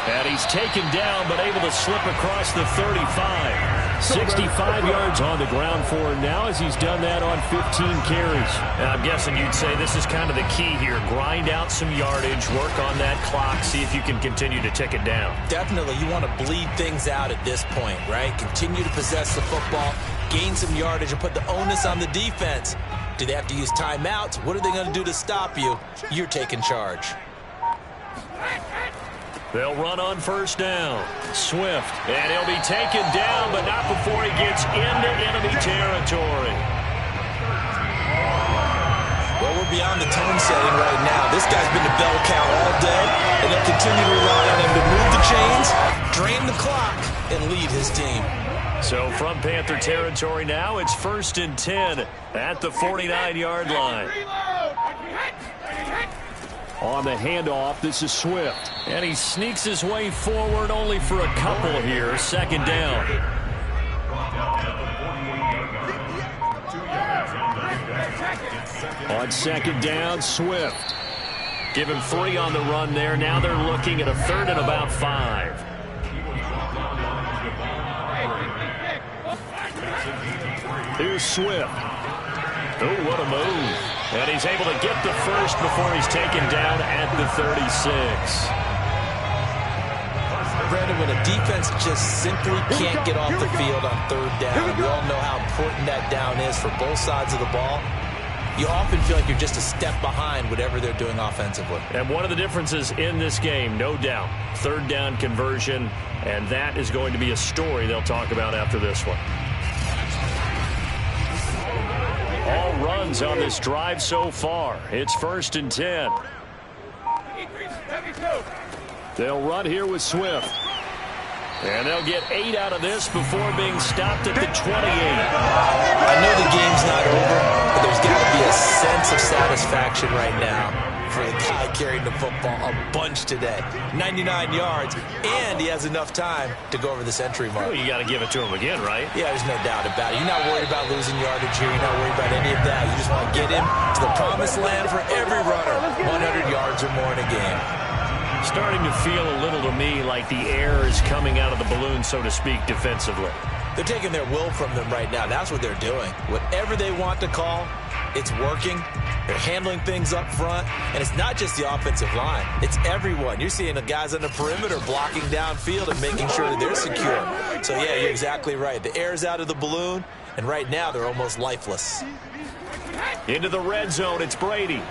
And he's taken down, but able to slip across the 35. 65 yards on the ground for him now as he's done that on 15 carries. And I'm guessing you'd say this is kind of the key here. Grind out some yardage, work on that clock, see if you can continue to tick it down. Definitely. You want to bleed things out at this point, right? Continue to possess the football, gain some yardage, and put the onus on the defense. Do they have to use timeouts? What are they going to do to stop you? You're taking charge. They'll run on first down. Swift, and he'll be taken down, but not before he gets into enemy territory. Well, we're beyond the tone setting right now. This guy's been the bell cow all day, and they'll continue to rely on him to move the chains, drain the clock, and lead his team. So from Panther territory now, it's 1st and 10 at the 49-yard line. On the handoff, this is Swift. And he sneaks his way forward only for a couple here. 2nd down. On 2nd down, Swift. Give him 3 on the run there. Now they're looking at a 3rd and about 5. Here's Swift. Oh, what a move. And he's able to get the first before he's taken down at the 36. Brandon, when a defense just simply can't get off the field on 3rd down, we all know how important that down is for both sides of the ball. You often feel like you're just a step behind whatever they're doing offensively. And one of the differences in this game, no doubt, 3rd down conversion, and that is going to be a story they'll talk about after this one. all runs on this drive so far. It's 1st and 10. They'll run here with Swift. And they'll get 8 out of this before being stopped at the 28. I know the game's not over, but there's got to be a sense of satisfaction right now for the guy carrying the football a bunch today. 99 yards, and he has enough time to go over the century mark. Well, you got to give it to him again, right? Yeah, there's no doubt about it. You're not worried about losing yardage here. You're not worried about any of that. You just want to get him to the promised land for every runner. 100 yards or more in a game. Starting to feel a little to me like the air is coming out of the balloon, so to speak, defensively. They're taking their will from them right now. That's what they're doing. Whatever they want to call, it's working. They're handling things up front, and it's not just the offensive line. It's everyone. You're seeing the guys on the perimeter blocking downfield and making sure that they're secure. So, yeah, you're exactly right. The air's out of the balloon, and right now they're almost lifeless. Into the red zone, it's Brady.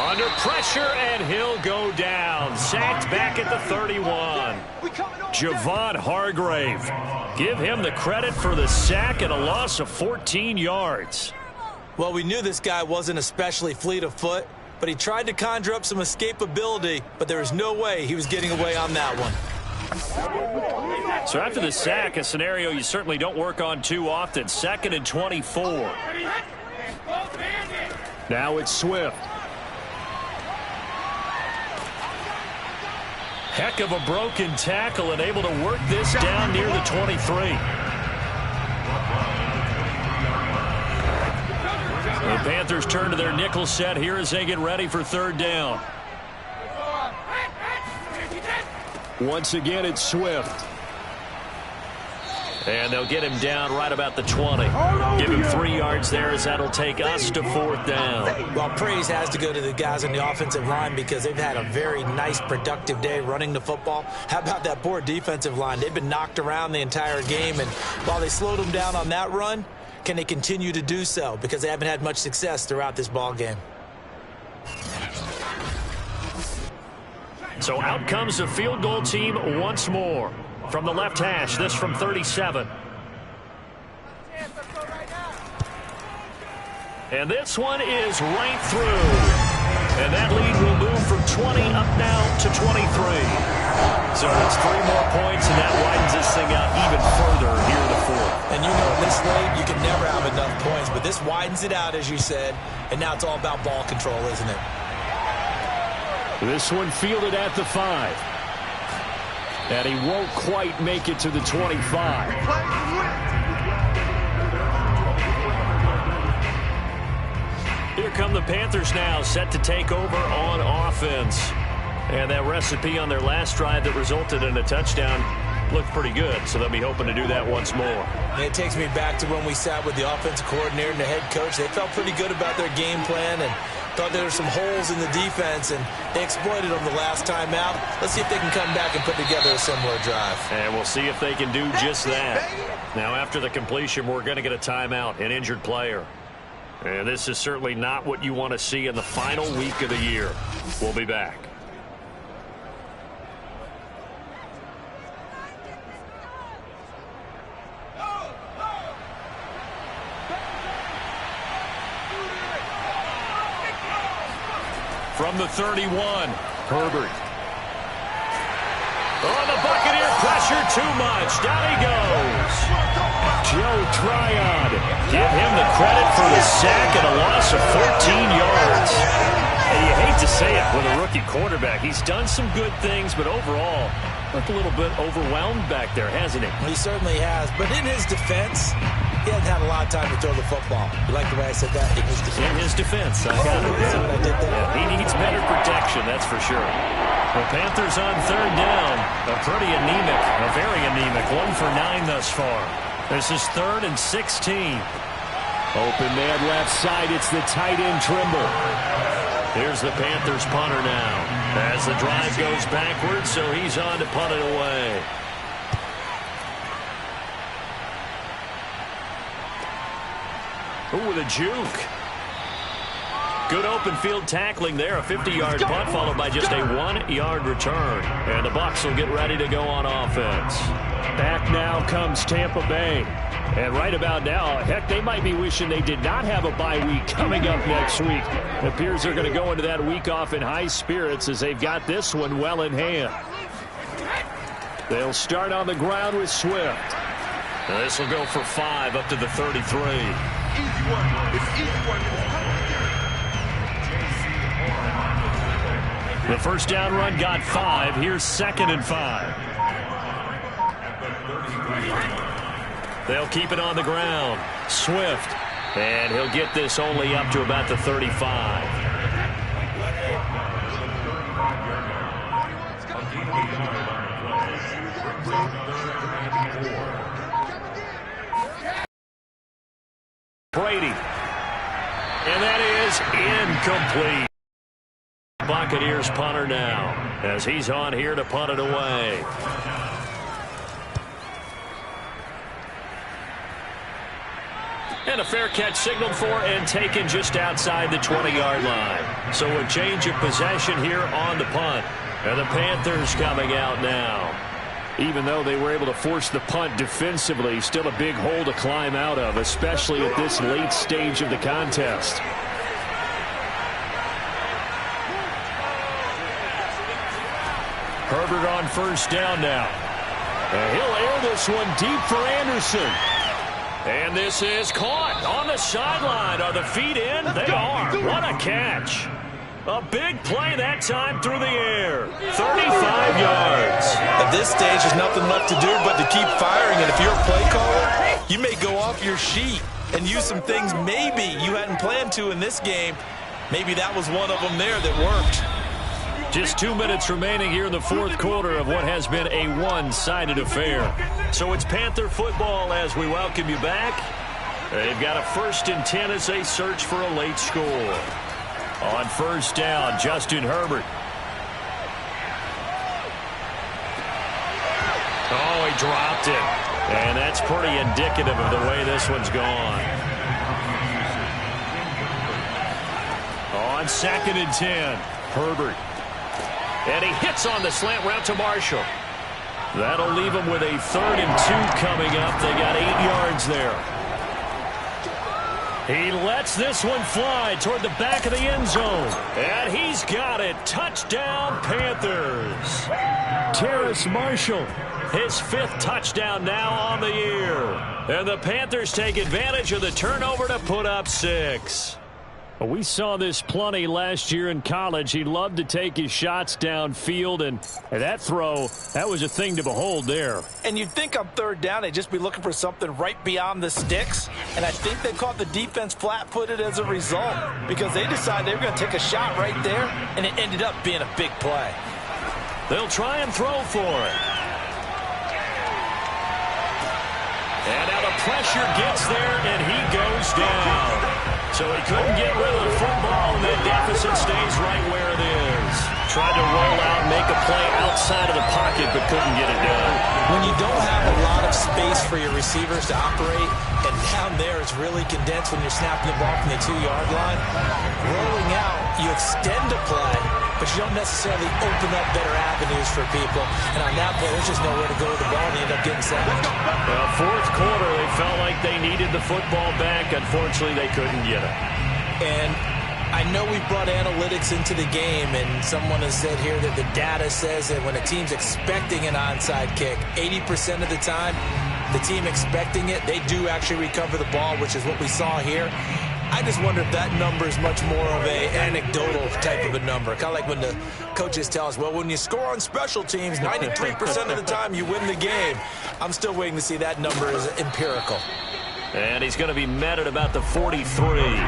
Under pressure, and he'll go down. Sacked back at the 31. Javon Hargrave. Give him the credit for the sack and a loss of 14 yards. Well, we knew this guy wasn't especially fleet of foot, but he tried to conjure up some escapability, but there was no way he was getting away on that one. So after the sack, a scenario you certainly don't work on too often. 2nd and 24. Now it's Swift. Heck of a broken tackle and able to work this down near the 23. The Panthers turn to their nickel set here as they get ready for 3rd down. Once again, it's Swift. And they'll get him down right about the 20. Give him 3 yards there as that'll take us to 4th down. Well, praise has to go to the guys on the offensive line because they've had a very nice, productive day running the football. How about that poor defensive line? They've been knocked around the entire game, and while they slowed them down on that run, can they continue to do so? Because they haven't had much success throughout this ball game. So out comes the field goal team once more. From the left hash, this from 37. And this one is right through. And that lead will move from 20 up now to 23. So it's 3 more points, and that widens this thing out even further here in the 4th. And you know, in this league, you can never have enough points, but this widens it out, as you said, and now it's all about ball control, isn't it? This one fielded at the 5. And he won't quite make it to the 25. Here come the Panthers now, set to take over on offense. And that recipe on their last drive that resulted in a touchdown looked pretty good, so they'll be hoping to do that once more. And it takes me back to when we sat with the offensive coordinator and the head coach. They felt pretty good about their game plan and thought there were some holes in the defense, and they exploited them the last time out. Let's see if they can come back and put together a similar drive. And we'll see if they can do just that. Now, after the completion, we're going to get a timeout, an injured player. And this is certainly not what you want to see in the final week of the year. We'll be back. From the 31, Herbert. Oh, the Buccaneer pressure too much. Down he goes. Joe Tryon. Give him the credit for the sack and a loss of 14 yards. And you hate to say it with a rookie quarterback. He's done some good things, but overall, looked a little bit overwhelmed back there, hasn't he? He certainly has. But in his defense, he hasn't had a lot of time to throw the football. You like the way I said that? In his defense. In his defense. I got it. See what I did there? Yeah, he needs better protection, that's for sure. The Panthers on 3rd down. A pretty anemic, a very anemic. 1 for 9 thus far. This is 3rd and 16. Open man left side. It's the tight end Trimble. Here's the Panthers punter now. As the drive goes backwards, so he's on to punt it away. Ooh, with a juke. Good open field tackling there. A 50-yard punt followed by just a 1-yard return. And the Bucs will get ready to go on offense. Back now comes Tampa Bay. And right about now, heck, they might be wishing they did not have a bye week coming up next week. It appears they're going to go into that week off in high spirits as they've got this one well in hand. They'll start on the ground with Swift. This will go for 5 up to the 33. Easy one. It's easy one. The first down run got 5. Here's 2nd and 5. They'll keep it on the ground. Swift. And he'll get this only up to about the 35. Brady. And that is incomplete. Buccaneers punter now as he's on here to punt it away. And a fair catch signaled for and taken just outside the 20-yard line. So a change of possession here on the punt. And the Panthers coming out now. Even though they were able to force the punt defensively, still a big hole to climb out of, especially at this late stage of the contest. Herbert on first down now. And he'll air this one deep for Anderson. And this is caught on the sideline. Are the feet in? They are. What a catch. A big play that time through the air. 35 yards. At this stage, there's nothing left to do but to keep firing. And if you're a play caller, you may go off your sheet and use some things maybe you hadn't planned to in this game. Maybe that was one of them there that worked. Just 2 minutes remaining here in the fourth quarter of what has been a one-sided affair. So it's Panther football as we welcome you back. They've got a 1st and 10 as they search for a late score. On first down, Justin Herbert. Oh, he dropped it. And that's pretty indicative of the way this one's gone. On 2nd and 10, Herbert. And he hits on the slant route to Marshall. That'll leave him with a 3rd and 2 coming up. They got 8 yards there. He lets this one fly toward the back of the end zone. And he's got it. Touchdown, Panthers. Terrace Marshall, his 5th touchdown now on the year. And the Panthers take advantage of the turnover to put up 6. We saw this plenty last year in college. He loved to take his shots downfield, and that throw, that was a thing to behold there. And you'd think on 3rd down they'd just be looking for something right beyond the sticks, and I think they caught the defense flat-footed as a result because they decided they were going to take a shot right there, and it ended up being a big play. They'll try and throw for it. And now the pressure gets there, and he goes down. So he couldn't get rid of the football, and that deficit stays right where it is. Tried to roll out, make a play outside of the pocket, but couldn't get it done. When you don't have a lot of space for your receivers to operate, and down there it's really condensed when you're snapping the ball from the 2-yard line, rolling out, you extend a play, but you don't necessarily open up better avenues for people. And on that play, there's just nowhere to go with the ball, and they end up getting sacked. Well, fourth quarter, they felt like they needed the football back. Unfortunately, they couldn't get it. And I know we brought analytics into the game, and someone has said here that the data says that when a team's expecting an onside kick, 80% of the time, the team expecting it, they do actually recover the ball, which is what we saw here. I just wonder if that number is much more of a anecdotal type of a number. Kind of like when the coaches tell us, well, when you score on special teams, 93% of the time you win the game. I'm still waiting to see that number is empirical. And he's going to be met at about the 43.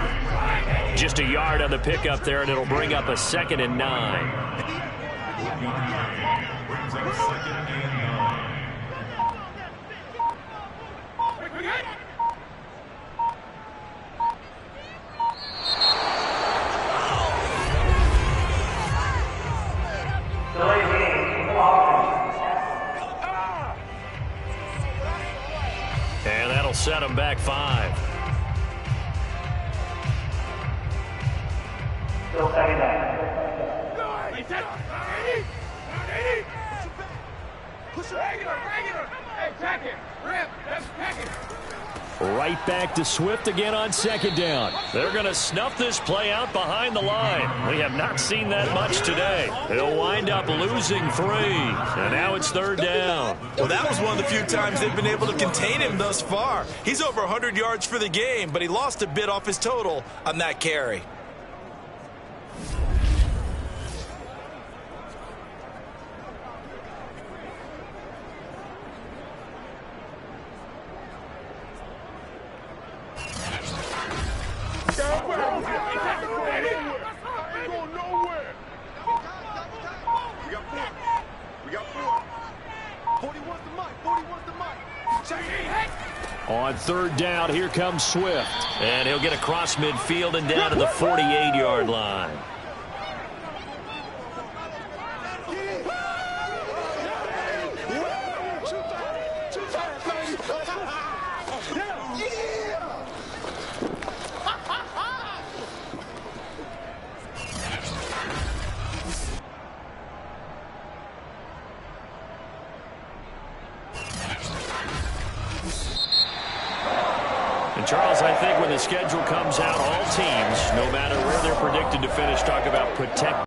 Just a yard on the pickup there, and it'll bring up a 2nd and 9. And that'll set him back 5. Still second down. Right back to Swift again on second down. They're going to snuff this play out behind the line. We have not seen that much today. He'll wind up losing 3. And now it's third down. Well, that was one of the few times they've been able to contain him thus far. He's over 100 yards for the game, but he lost a bit off his total on that carry. On third down, here comes Swift. And he'll get across midfield and down to the 48-yard line. Charles, I think when the schedule comes out, all teams, no matter where they're predicted to finish, talk about protect